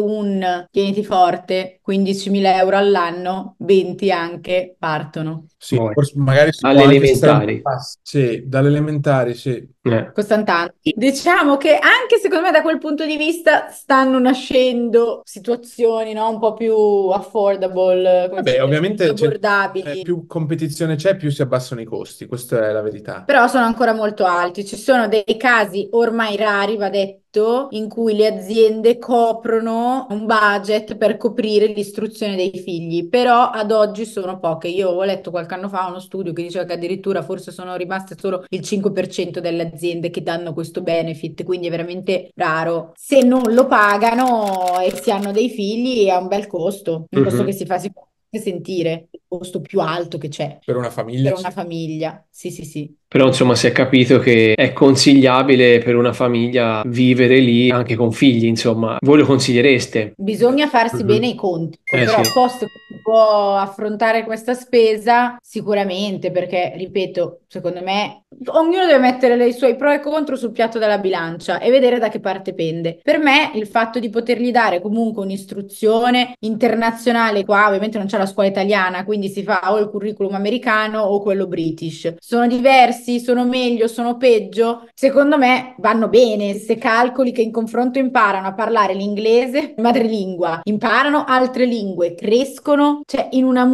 [SPEAKER 4] tieniti forte, 15.000 euro all'anno, 20 anche partono.
[SPEAKER 5] sì,
[SPEAKER 3] Poi,
[SPEAKER 5] forse magari si può
[SPEAKER 3] alle
[SPEAKER 5] anche stare un po'
[SPEAKER 3] elementari.
[SPEAKER 5] bassi. Sì, dalle elementari, sì.
[SPEAKER 4] Costano tanto. Diciamo che anche secondo me da quel punto di vista stanno nascendo situazioni, no? Un po' più affordable, come si
[SPEAKER 5] Vabbè,
[SPEAKER 4] dice,
[SPEAKER 5] ovviamente
[SPEAKER 4] abbordabili.
[SPEAKER 5] più competizione c'è, più si abbassano i costi, questa è la verità.
[SPEAKER 4] Però sono ancora molto alti. Ci sono dei casi ormai rari, va detto, in cui le aziende coprono un budget per coprire l'istruzione dei figli, però ad oggi sono poche. Io ho letto qualche anno fa uno studio che diceva che addirittura forse sono rimaste solo il 5% delle aziende che danno questo benefit, quindi è veramente raro. Se non lo pagano e si hanno dei figli, è un bel costo, un costo che si fa sicuramente sentire, il costo più alto che c'è
[SPEAKER 5] Per una famiglia,
[SPEAKER 4] per
[SPEAKER 5] sì.
[SPEAKER 4] una famiglia. Sì, sì, sì.
[SPEAKER 3] Però insomma si è capito che è consigliabile per una famiglia vivere lì anche con figli, insomma. Voi lo consigliereste?
[SPEAKER 4] Bisogna farsi bene i conti, però
[SPEAKER 3] Sì.
[SPEAKER 4] posto che si può affrontare questa spesa, sicuramente, perché, ripeto, secondo me, ognuno deve mettere i suoi pro e contro sul piatto della bilancia e vedere da che parte pende. Per me, il fatto di potergli dare comunque un'istruzione internazionale, qua ovviamente non c'è la scuola italiana, quindi si fa o il curriculum americano o quello british. Sono diversi, sono meglio, sono peggio? Secondo me vanno bene, se calcoli che in confronto imparano a parlare l'inglese, madrelingua, imparano altre lingue, crescono, cioè in una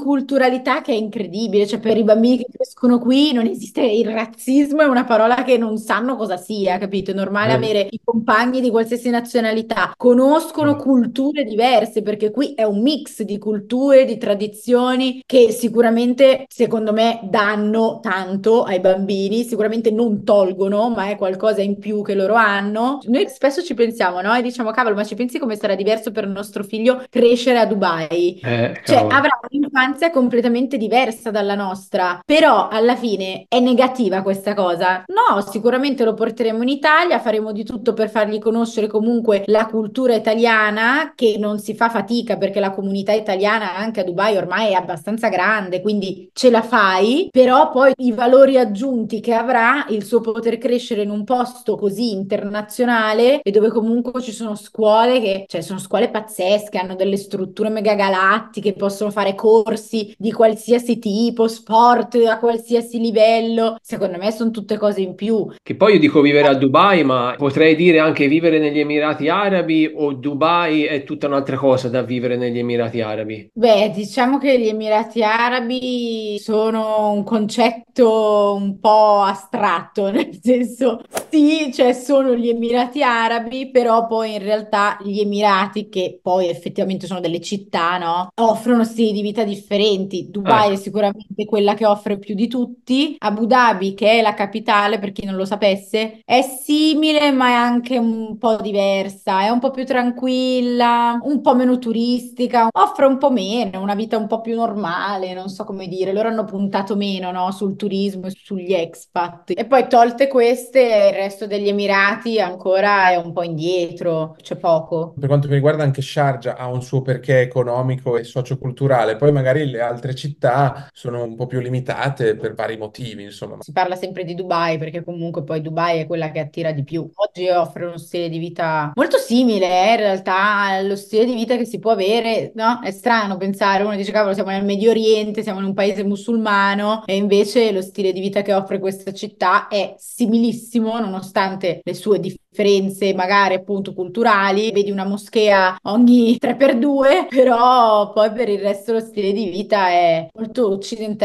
[SPEAKER 4] multiculturalità che è incredibile, cioè per i bambini che crescono qui non esiste il razzismo, è una parola che non sanno cosa sia, capito? È normale avere i compagni di qualsiasi nazionalità, conoscono culture diverse, perché qui è un mix di culture, di tradizioni che sicuramente, secondo me, danno tanto ai bambini, sicuramente non tolgono, ma è qualcosa in più che loro hanno. Noi spesso ci pensiamo, no? E diciamo, cavolo, ma ci pensi come sarà diverso per il nostro figlio crescere a Dubai? Cioè,
[SPEAKER 3] Cavolo.
[SPEAKER 4] avrà un'infanzia completamente diversa dalla nostra, però alla fine è negativa questa cosa. No, sicuramente lo porteremo in Italia, faremo di tutto per fargli conoscere comunque la cultura italiana, che non si fa fatica perché la comunità italiana anche a Dubai ormai è abbastanza grande, quindi ce la fai, però poi i valori aggiunti che avrà il suo poter crescere in un posto così internazionale e dove comunque ci sono scuole che, cioè sono scuole pazzesche, hanno delle strutture megagalattiche, possono fare corsi di qualsiasi tipo, sport a qualsiasi livello. Secondo me sono tutte cose in più.
[SPEAKER 3] Che poi io dico vivere a Dubai, ma potrei dire anche vivere negli Emirati Arabi o Dubai è tutta un'altra cosa da vivere negli Emirati Arabi?
[SPEAKER 4] Beh, diciamo che gli Emirati Arabi sono un concetto un po' astratto, nel senso, sì, cioè sono gli Emirati Arabi, però poi in realtà gli Emirati, che poi effettivamente sono delle città, no? Offrono stili di vita differenti. Dubai è
[SPEAKER 3] Ecco.
[SPEAKER 4] sicuramente quella che offre più di tutti. Abu Dhabi, che è la capitale, per chi non lo sapesse, è simile, ma è anche un po' diversa, è un po' più tranquilla, un po' meno turistica, offre un po' meno, una vita un po' più normale, non so come dire. Loro hanno puntato meno, no, sul turismo e sugli expat. E poi tolte queste, in resto degli Emirati ancora è un po' indietro, c'è poco.
[SPEAKER 5] Per quanto mi riguarda anche Sharjah ha un suo perché economico e socioculturale, poi magari le altre città sono un po' più limitate per vari motivi, insomma.
[SPEAKER 4] Si parla sempre di Dubai perché comunque poi Dubai è quella che attira di più. Oggi offre uno stile di vita molto simile, in realtà allo stile di vita che si può avere, no? È strano pensare, uno dice cavolo, siamo nel Medio Oriente, siamo in un paese musulmano e invece lo stile di vita che offre questa città è similissimo nonostante le sue differenze magari appunto culturali. Vedi una moschea ogni 3x2, però poi per il resto lo stile di vita è molto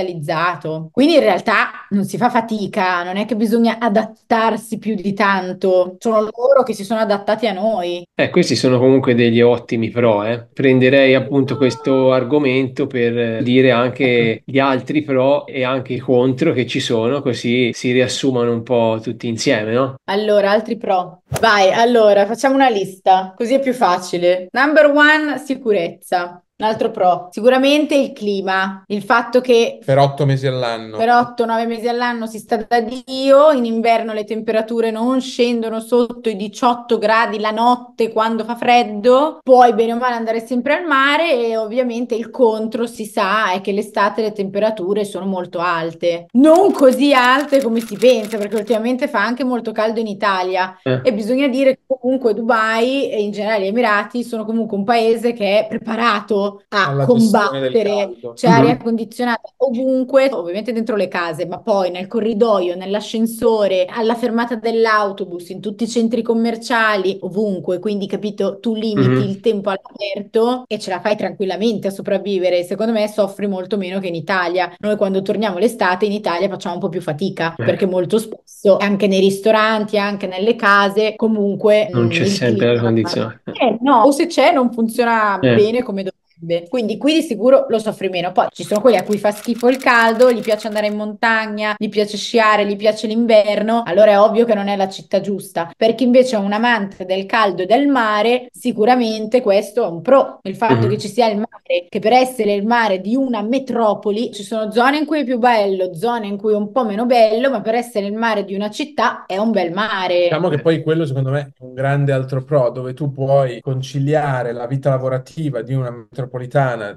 [SPEAKER 4] occidentalizzato. Quindi in realtà non si fa fatica, non è che bisogna adattarsi più di tanto, sono loro che si sono adattati a noi.
[SPEAKER 3] Questi sono comunque degli ottimi pro, eh. Prenderei appunto questo argomento per dire anche gli altri pro e anche i contro che ci sono, così si riassumono un po' tutti insieme, no?
[SPEAKER 4] Allora, altri pro. Vai, allora, facciamo una lista, così è più facile. Number one, sicurezza. Un altro pro, sicuramente il clima, il fatto che
[SPEAKER 5] Per 8 mesi all'anno.
[SPEAKER 4] per 8-9 mesi all'anno si sta da Dio, in inverno le temperature non scendono sotto i 18 gradi la notte quando fa freddo, puoi bene o male andare sempre al mare e ovviamente il contro si sa è che l'estate le temperature sono molto alte, non così alte come si pensa perché ultimamente fa anche molto caldo in Italia e bisogna dire che comunque Dubai e in generale gli Emirati sono comunque un paese che è preparato a
[SPEAKER 5] Alla gestione del
[SPEAKER 4] combattere,
[SPEAKER 5] caldo.
[SPEAKER 4] c'è aria condizionata ovunque, ovviamente dentro le case, ma poi nel corridoio, nell'ascensore, alla fermata dell'autobus, in tutti i centri commerciali, ovunque. Quindi, capito, tu limiti
[SPEAKER 3] Mhm.
[SPEAKER 4] il tempo all'aperto e ce la fai tranquillamente a sopravvivere. Secondo me soffri molto meno che in Italia. Noi quando torniamo l'estate in Italia facciamo un po' più fatica perché molto spesso anche nei ristoranti, anche nelle case, comunque
[SPEAKER 3] Non c'è
[SPEAKER 4] il
[SPEAKER 3] sempre l'aria
[SPEAKER 4] clima
[SPEAKER 3] condizionata.
[SPEAKER 4] no, o se c'è non funziona
[SPEAKER 3] Eh.
[SPEAKER 4] bene come dovrebbe. Quindi qui di sicuro lo soffri meno. Poi ci sono quelli a cui fa schifo il caldo, gli piace andare in montagna, gli piace sciare, gli piace l'inverno. Allora è ovvio che non è la città giusta. Per chi invece è un amante del caldo e del mare, sicuramente questo è un pro. Il fatto che
[SPEAKER 3] Mhm.
[SPEAKER 4] ci sia il mare, che per essere il mare di una metropoli ci sono zone in cui è più bello, zone in cui è un po' meno bello, ma per essere il mare di una città è un bel mare.
[SPEAKER 5] Diciamo che poi quello secondo me è un grande altro pro dove tu puoi conciliare la vita lavorativa di una metropolitana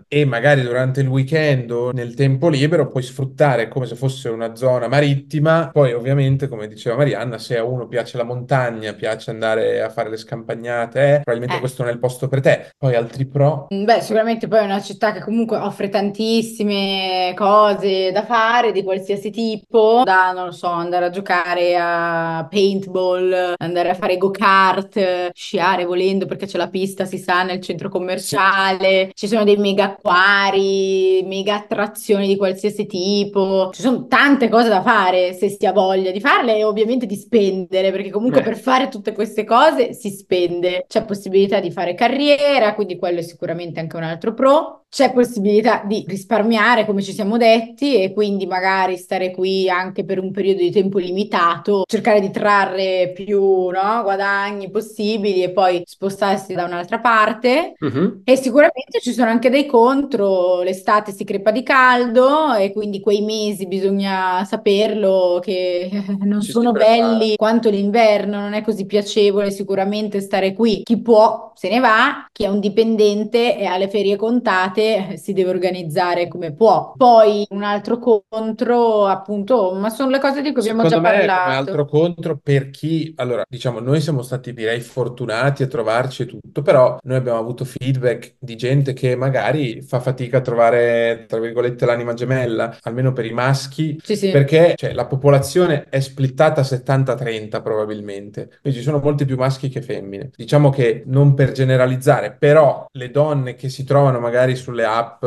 [SPEAKER 5] e magari durante il weekend o nel tempo libero puoi sfruttare come se fosse una zona marittima. Poi ovviamente, come diceva Marianna, se a uno piace la montagna, piace andare a fare le scampagnate, probabilmente questo non è il posto per te. Poi altri pro.
[SPEAKER 4] Beh, sicuramente poi è una città che comunque offre tantissime cose da fare di qualsiasi tipo, da, non lo so, andare a giocare a paintball, andare a fare go-kart, sciare volendo perché c'è la pista, si sa, nel centro commerciale, ci sono dei mega acquari, mega attrazioni di qualsiasi tipo, ci sono tante cose da fare se si ha voglia di farle e ovviamente di spendere, perché comunque
[SPEAKER 3] Eh.
[SPEAKER 4] per fare tutte queste cose si spende, c'è possibilità di fare carriera, quindi quello è sicuramente anche un altro pro. C'è possibilità di risparmiare, come ci siamo detti, e quindi magari stare qui anche per un periodo di tempo limitato, cercare di trarre più, no, guadagni possibili e poi spostarsi da un'altra parte.
[SPEAKER 3] Mhm.
[SPEAKER 4] E sicuramente ci sono anche dei contro, l'estate si crepa di caldo e quindi quei mesi bisogna saperlo che non
[SPEAKER 5] Ci si
[SPEAKER 4] sono
[SPEAKER 5] prepara.
[SPEAKER 4] belli quanto l'inverno, non è così piacevole sicuramente stare qui. Chi può se ne va, chi è un dipendente e ha le ferie contate si deve organizzare come può. Poi un altro contro, appunto, ma sono le cose di cui abbiamo già
[SPEAKER 5] Secondo me, come
[SPEAKER 4] parlato.
[SPEAKER 5] altro contro, per chi, allora, diciamo, noi siamo stati, direi, fortunati a trovarci e tutto, però noi abbiamo avuto feedback di gente che magari fa fatica a trovare, tra virgolette, l'anima gemella, almeno per i maschi,
[SPEAKER 4] Sì, sì.
[SPEAKER 5] perché cioè, la popolazione è splittata 70-30 probabilmente, quindi ci sono molti più maschi che femmine. Diciamo che non per generalizzare, però le donne che si trovano magari sulle app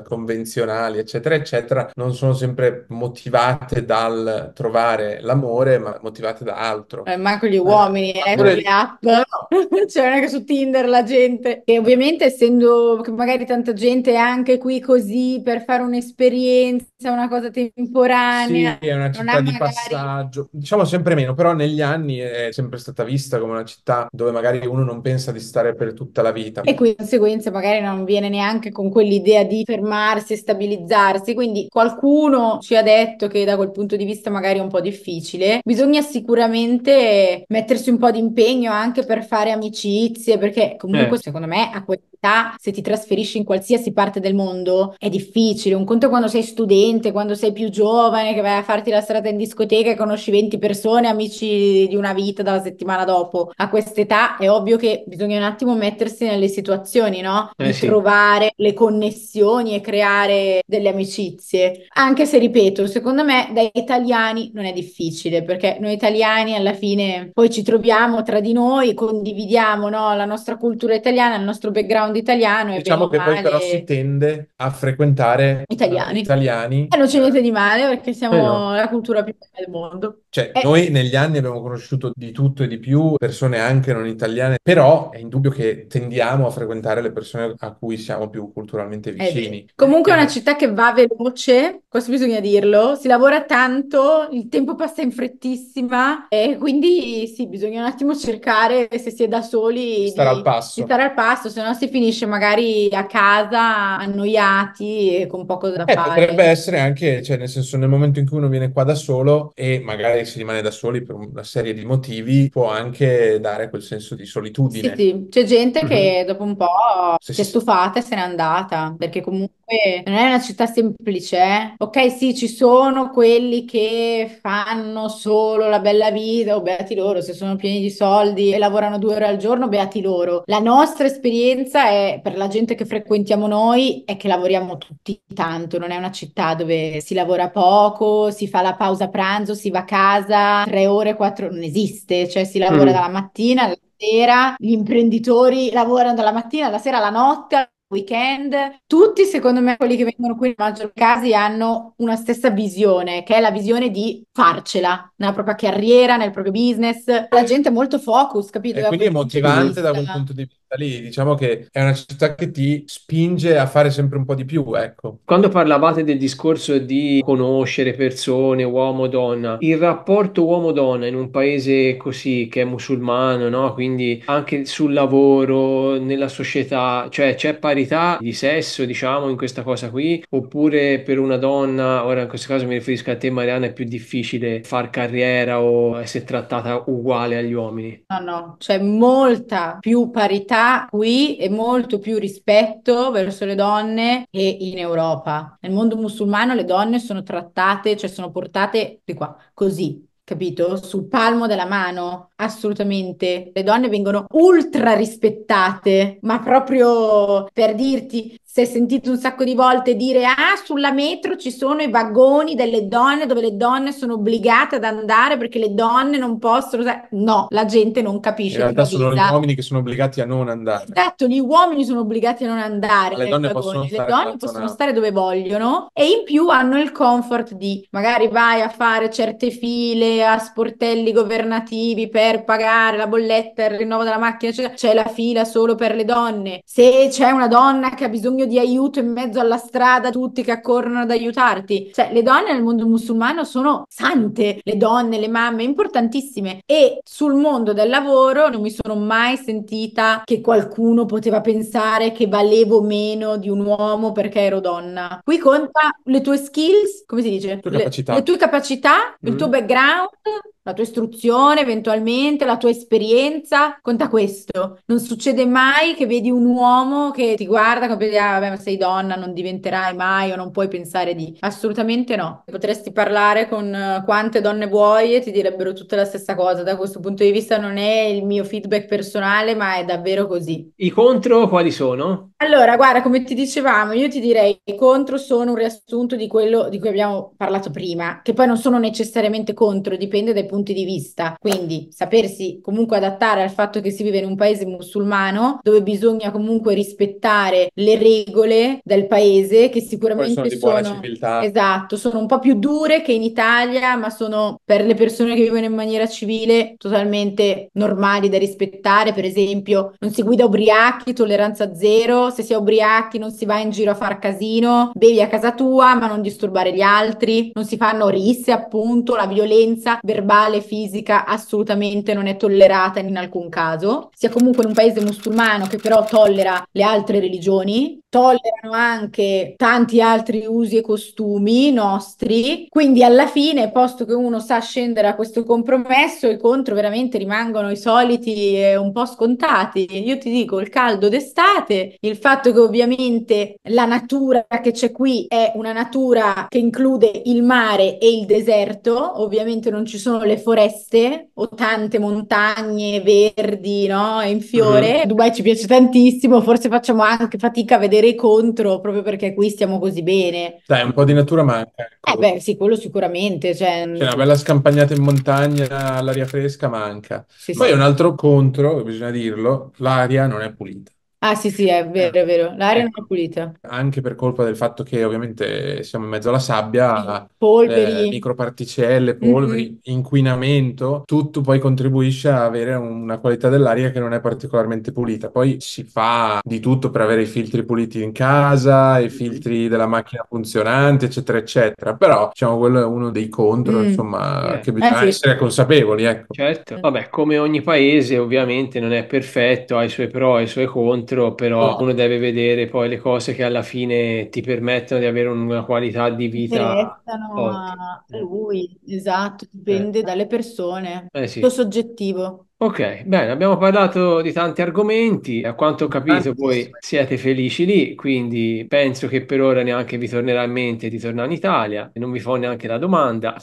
[SPEAKER 5] convenzionali, eccetera, eccetera, non sono sempre motivate dal trovare l'amore, ma motivate da altro.
[SPEAKER 4] Manco gli uomini, sulle app, cioè non è che su Tinder la gente, e ovviamente essendo che magari tanta gente è anche qui così per fare un'esperienza, una cosa
[SPEAKER 5] Sì,
[SPEAKER 4] temporanea,
[SPEAKER 5] è una
[SPEAKER 4] non ha
[SPEAKER 5] città di
[SPEAKER 4] magari...
[SPEAKER 5] passaggio, diciamo sempre meno, però negli anni è sempre stata vista come una città dove magari uno non pensa di stare per tutta la vita.
[SPEAKER 4] E quindi di conseguenza magari non viene neanche con quell'idea di fermarsi e stabilizzarsi. Quindi qualcuno ci ha detto che da quel punto di vista magari è un po' difficile. Bisogna sicuramente mettersi un po' di impegno anche per fare amicizie, perché comunque secondo me a quell'età, se ti trasferisci in qualsiasi parte del mondo, è difficile. Un conto è quando sei studente, quando sei più giovane, che vai a farti la strada in discoteca e conosci 20 persone, amici di una vita dalla settimana dopo. A quest'età è ovvio che bisogna un attimo mettersi nelle situazioni, no? Di
[SPEAKER 3] Sì.
[SPEAKER 4] trovare le connessioni e creare delle amicizie. Anche se, ripeto, secondo me da italiani non è difficile, perché noi italiani alla fine poi ci troviamo tra di noi, condividiamo, no, la nostra cultura italiana, il nostro background italiano e bene
[SPEAKER 5] Diciamo
[SPEAKER 4] o
[SPEAKER 5] che poi però si
[SPEAKER 4] male
[SPEAKER 5] tende a frequentare
[SPEAKER 4] italiani.
[SPEAKER 5] italiani.
[SPEAKER 4] E non c'è niente di male perché
[SPEAKER 3] No.
[SPEAKER 4] siamo la cultura più bella del mondo.
[SPEAKER 5] Cioè, noi negli anni abbiamo conosciuto di tutto e di più, persone anche non italiane, però è indubbio che tendiamo a frequentare le persone a cui siamo più culturalmente
[SPEAKER 4] È vero.
[SPEAKER 5] vicini.
[SPEAKER 4] Comunque è una città che va veloce, questo bisogna dirlo, si lavora tanto, il tempo passa in frettissima e quindi sì, bisogna un attimo cercare, se si è da soli,
[SPEAKER 5] Stare al
[SPEAKER 4] di
[SPEAKER 5] passo.
[SPEAKER 4] stare al passo, se no si finisce magari a casa annoiati e con poco da
[SPEAKER 5] Potrebbe
[SPEAKER 4] fare.
[SPEAKER 5] essere anche, cioè, nel senso, nel momento in cui uno viene qua da solo e magari si rimane da soli per una serie di motivi, può anche dare quel senso di
[SPEAKER 4] Sì,
[SPEAKER 5] solitudine.
[SPEAKER 4] sì, c'è gente
[SPEAKER 3] Mhm.
[SPEAKER 4] che dopo un po'
[SPEAKER 5] Se
[SPEAKER 4] si è
[SPEAKER 5] si-
[SPEAKER 4] stufata e se n'è andata, perché comunque non è una città semplice, eh. Ok, sì, ci sono quelli che fanno solo la bella vita, o beati loro, se sono pieni di soldi e lavorano 2 ore al giorno, beati loro. La nostra esperienza è, per la gente che frequentiamo noi, è che lavoriamo tutti tanto, non è una città dove si lavora poco, si fa la pausa pranzo, si va a casa 3 ore, 4, non esiste, cioè si lavora
[SPEAKER 3] Mm.
[SPEAKER 4] dalla mattina alla sera, gli imprenditori lavorano dalla mattina alla sera, alla notte, al weekend. Tutti, secondo me, quelli che vengono qui, in maggior casi, hanno una stessa visione, che è la visione di farcela nella propria carriera, nel proprio business. La gente è molto focus, capito?
[SPEAKER 5] E
[SPEAKER 4] Da
[SPEAKER 5] quindi è
[SPEAKER 4] quel punto di
[SPEAKER 3] Mhm.
[SPEAKER 5] motivante da quel
[SPEAKER 4] vista.
[SPEAKER 5] punto di vista lì. Diciamo che è una città che ti spinge a fare sempre un po' di più, ecco.
[SPEAKER 3] Quando parlavate del discorso di conoscere persone, uomo-donna, il rapporto uomo-donna in un paese così che è musulmano, no? Quindi anche sul lavoro, nella società, cioè c'è parità di sesso, diciamo, in questa cosa qui, oppure per una donna, ora in questo caso mi riferisco a te, Mariana, è più difficile far carriera o essere trattata uguale agli uomini?
[SPEAKER 4] No, no, c'è molta più parità qui e molto più rispetto verso le donne che in Europa. Nel mondo musulmano le donne sono trattate, cioè sono portate di qua, così, capito? Sul palmo della mano, assolutamente. Le donne vengono ultra rispettate, ma proprio per dirti, si è sentito un sacco di volte dire: ah, sulla metro ci sono i vagoni delle donne dove le donne sono obbligate ad andare perché le donne non possono. No, la gente non
[SPEAKER 5] In
[SPEAKER 4] capisce,
[SPEAKER 5] realtà sono gli
[SPEAKER 4] improvvisa.
[SPEAKER 5] uomini che sono obbligati a non andare,
[SPEAKER 4] Esatto, gli uomini sono obbligati a non andare
[SPEAKER 5] ma le
[SPEAKER 4] nei
[SPEAKER 5] donne possono
[SPEAKER 4] vagoni, le
[SPEAKER 5] stare nella
[SPEAKER 4] donne possono
[SPEAKER 5] zona.
[SPEAKER 4] stare dove vogliono e in più hanno il comfort di magari vai a fare certe file a sportelli governativi per pagare la bolletta, il rinnovo della macchina, eccetera. C'è la fila solo per le donne. Se c'è una donna che ha bisogno di aiuto in mezzo alla strada, tutti che accorrono ad aiutarti. Cioè, le donne nel mondo musulmano sono sante, le donne, le mamme, importantissime. E sul mondo del lavoro non mi sono mai sentita che qualcuno poteva pensare che valevo meno di un uomo perché ero donna. Qui conta le tue skills, come si dice?
[SPEAKER 5] Tue
[SPEAKER 4] Le
[SPEAKER 5] capacità.
[SPEAKER 4] tue capacità, il tuo
[SPEAKER 3] Mm?
[SPEAKER 4] background, la tua istruzione, eventualmente, la tua esperienza, conta questo. Non succede mai che vedi un uomo che ti guarda come dire, ah, vabbè, ma sei donna, non diventerai mai o non puoi pensare di. Assolutamente no. Potresti parlare con quante donne vuoi e ti direbbero tutte la stessa cosa. Da questo punto di vista non è il mio feedback personale, ma è davvero così.
[SPEAKER 3] I contro quali sono?
[SPEAKER 4] Allora, guarda, come ti dicevamo, io ti direi che i contro sono un riassunto di quello di cui abbiamo parlato prima, che poi non sono necessariamente contro, dipende dai punti di vista. Quindi sapersi comunque adattare al fatto che si vive in un paese musulmano dove bisogna comunque rispettare le regole del paese, che
[SPEAKER 5] Poi sono
[SPEAKER 4] sicuramente
[SPEAKER 5] di buona
[SPEAKER 4] sono,
[SPEAKER 5] civiltà.
[SPEAKER 4] esatto, sono un po' più dure che in Italia, ma sono per le persone che vivono in maniera civile totalmente normali da rispettare. Per esempio, non si guida ubriachi, tolleranza zero, se si è ubriachi non si va in giro a far casino, bevi a casa tua, ma non disturbare gli altri, non si fanno risse, appunto, la violenza verbale, fisica assolutamente non è tollerata in alcun caso. Sia comunque in un paese musulmano che però tollera le altre religioni, tollerano anche tanti altri usi e costumi nostri, quindi alla fine, posto che uno sa scendere a questo compromesso, i contro veramente rimangono i soliti e un po' scontati. Io ti dico, il caldo d'estate, il fatto che ovviamente la natura che c'è qui è una natura che include il mare e il deserto, ovviamente non ci sono le foreste o tante montagne verdi, no, in fiore. Dubai ci piace tantissimo, forse facciamo anche fatica a vedere i contro proprio perché qui stiamo così bene.
[SPEAKER 5] Dai, un po' di natura manca, ecco.
[SPEAKER 4] Beh, sì, quello sicuramente, cioè,
[SPEAKER 5] C'è una bella scampagnata in montagna, all'aria fresca manca.
[SPEAKER 4] sì,
[SPEAKER 5] Poi
[SPEAKER 4] sì.
[SPEAKER 5] un altro contro, bisogna dirlo, l'aria non è pulita.
[SPEAKER 4] Ah, sì, sì,
[SPEAKER 5] Eh,
[SPEAKER 4] è vero, l'aria non
[SPEAKER 5] ecco,
[SPEAKER 4] è pulita.
[SPEAKER 5] anche per colpa del fatto che ovviamente siamo in mezzo alla sabbia,
[SPEAKER 4] Polveri.
[SPEAKER 5] microparticelle,
[SPEAKER 4] Mhm.
[SPEAKER 5] polveri, inquinamento, tutto poi contribuisce a avere una qualità dell'aria che non è particolarmente pulita. Poi si fa di tutto per avere i filtri puliti in casa, i filtri della macchina funzionanti, eccetera, eccetera. Però, diciamo, quello è uno dei contro,
[SPEAKER 4] Mm.
[SPEAKER 5] insomma, che
[SPEAKER 4] Eh
[SPEAKER 5] bisogna
[SPEAKER 4] sì.
[SPEAKER 5] essere consapevoli, ecco.
[SPEAKER 3] Certo, vabbè, come ogni paese ovviamente non è perfetto, ha i suoi pro e i suoi contro, però uno deve vedere poi le cose che alla fine ti permettono di avere una qualità di vita
[SPEAKER 4] Interessano
[SPEAKER 3] ottima.
[SPEAKER 4] a lui, esatto,
[SPEAKER 3] Eh,
[SPEAKER 4] dipende dalle persone, tutto
[SPEAKER 3] sì.
[SPEAKER 4] soggettivo.
[SPEAKER 3] Ok, bene, abbiamo parlato di tanti argomenti, a quanto ho capito voi
[SPEAKER 5] Tantissimo.
[SPEAKER 3] siete felici lì, quindi penso che per ora neanche vi tornerà in mente di tornare in Italia, e non vi fa neanche la domanda.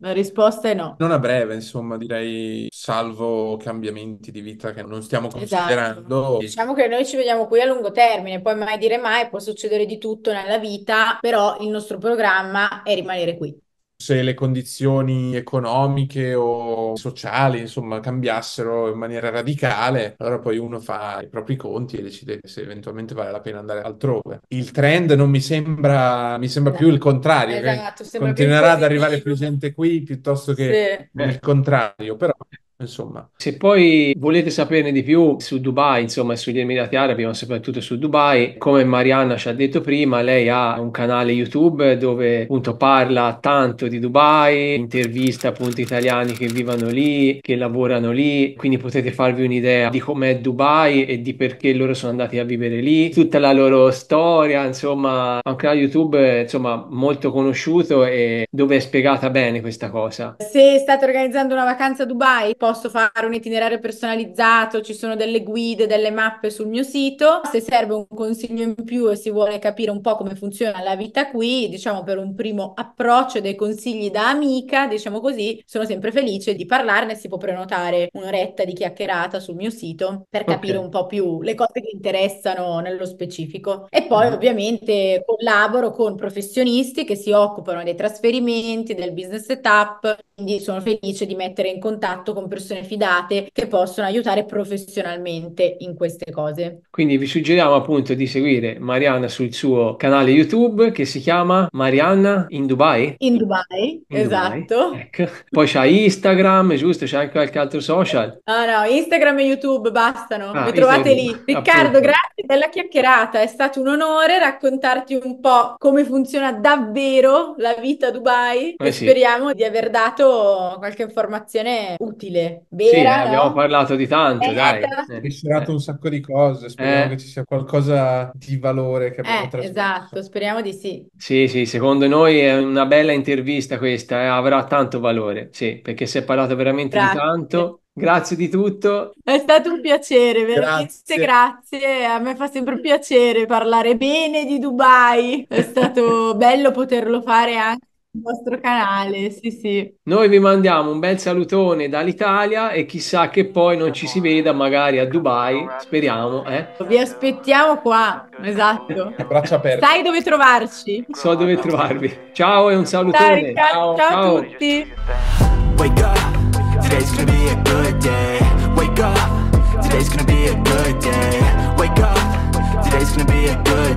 [SPEAKER 4] La risposta è no.
[SPEAKER 5] Non a breve, insomma, direi, salvo cambiamenti di vita che non stiamo
[SPEAKER 4] Esatto.
[SPEAKER 5] considerando.
[SPEAKER 4] Diciamo che noi ci vediamo qui a lungo termine, poi mai dire mai, può succedere di tutto nella vita, però il nostro programma è rimanere qui.
[SPEAKER 5] Se le condizioni economiche o sociali, insomma, cambiassero in maniera radicale, allora poi uno fa i propri conti e decide se eventualmente vale la pena andare altrove. Il trend non mi sembra più il contrario, che
[SPEAKER 4] Esatto, sembra più
[SPEAKER 5] continuerà ad arrivare più
[SPEAKER 4] positivo.
[SPEAKER 5] gente qui piuttosto che
[SPEAKER 4] Sì.
[SPEAKER 5] il contrario, però, insomma.
[SPEAKER 3] Se poi volete saperne di più su Dubai, insomma, e sugli Emirati Arabi, ma soprattutto su Dubai, come Marianna ci ha detto prima, lei ha un canale YouTube dove appunto parla tanto di Dubai, intervista appunto italiani che vivono lì, che lavorano lì, quindi potete farvi un'idea di com'è Dubai e di perché loro sono andati a vivere lì, tutta la loro storia, insomma, ha un canale YouTube, insomma, molto conosciuto e dove è spiegata bene questa cosa.
[SPEAKER 4] Se state organizzando una vacanza a Dubai, posso fare un itinerario personalizzato, ci sono delle guide, delle mappe sul mio sito. Se serve un consiglio in più e si vuole capire un po' come funziona la vita qui, diciamo per un primo approccio e dei consigli da amica, diciamo così, sono sempre felice di parlarne. Si può prenotare un'oretta di chiacchierata sul mio sito per
[SPEAKER 3] Ok.
[SPEAKER 4] capire un po' più le cose che interessano nello specifico. E poi
[SPEAKER 3] Mhm.
[SPEAKER 4] ovviamente collaboro con professionisti che si occupano dei trasferimenti, del business setup, quindi sono felice di mettere in contatto con persone fidate che possono aiutare professionalmente in queste cose.
[SPEAKER 3] Quindi vi suggeriamo appunto di seguire Marianna sul suo canale YouTube che si chiama Marianna in Dubai.
[SPEAKER 4] In Dubai,
[SPEAKER 3] In Dubai,
[SPEAKER 4] esatto.
[SPEAKER 3] ecco. Poi c'ha Instagram, giusto? C'è anche qualche altro social.
[SPEAKER 4] No, no, Instagram e YouTube bastano,
[SPEAKER 3] Ah,
[SPEAKER 4] mi trovate
[SPEAKER 3] Instagram,
[SPEAKER 4] lì. Riccardo,
[SPEAKER 3] appunto.
[SPEAKER 4] grazie della chiacchierata, è stato un onore raccontarti un po' come funziona davvero la vita a Dubai e
[SPEAKER 3] Eh sì,
[SPEAKER 4] speriamo di aver dato qualche informazione utile,
[SPEAKER 3] sì,
[SPEAKER 4] vera,
[SPEAKER 3] abbiamo
[SPEAKER 4] no?
[SPEAKER 3] parlato di tanto, dai.
[SPEAKER 5] Hai sfiorato un sacco di cose, speriamo che
[SPEAKER 3] Eh,
[SPEAKER 5] ci sia qualcosa di valore che abbiamo
[SPEAKER 4] Esatto,
[SPEAKER 5] trasmesso.
[SPEAKER 4] speriamo di sì.
[SPEAKER 3] sì, sì, secondo noi è una bella intervista questa, avrà tanto valore, sì, perché si è parlato veramente di
[SPEAKER 4] Grazie.
[SPEAKER 3] tanto. Grazie di tutto.
[SPEAKER 4] È stato un piacere, veramente
[SPEAKER 5] Grazie.
[SPEAKER 4] grazie. A me fa sempre piacere parlare bene di Dubai. È stato bello poterlo fare anche sul vostro canale. Sì, sì.
[SPEAKER 3] Noi vi mandiamo un bel salutone dall'Italia e chissà che poi non ci si veda magari a Dubai, speriamo, eh?
[SPEAKER 4] Vi aspettiamo qua. Esatto.
[SPEAKER 5] A braccia aperte.
[SPEAKER 4] Sai dove trovarci?
[SPEAKER 3] So dove trovarvi. Ciao e un
[SPEAKER 4] Ciao
[SPEAKER 3] salutone.
[SPEAKER 4] Riccardo,
[SPEAKER 3] Ciao,
[SPEAKER 4] ciao a
[SPEAKER 3] ciao.
[SPEAKER 4] tutti.
[SPEAKER 2] Wake up, today's gonna be a good day. Wake up, today's gonna be a good day. Wake up, today's gonna be a good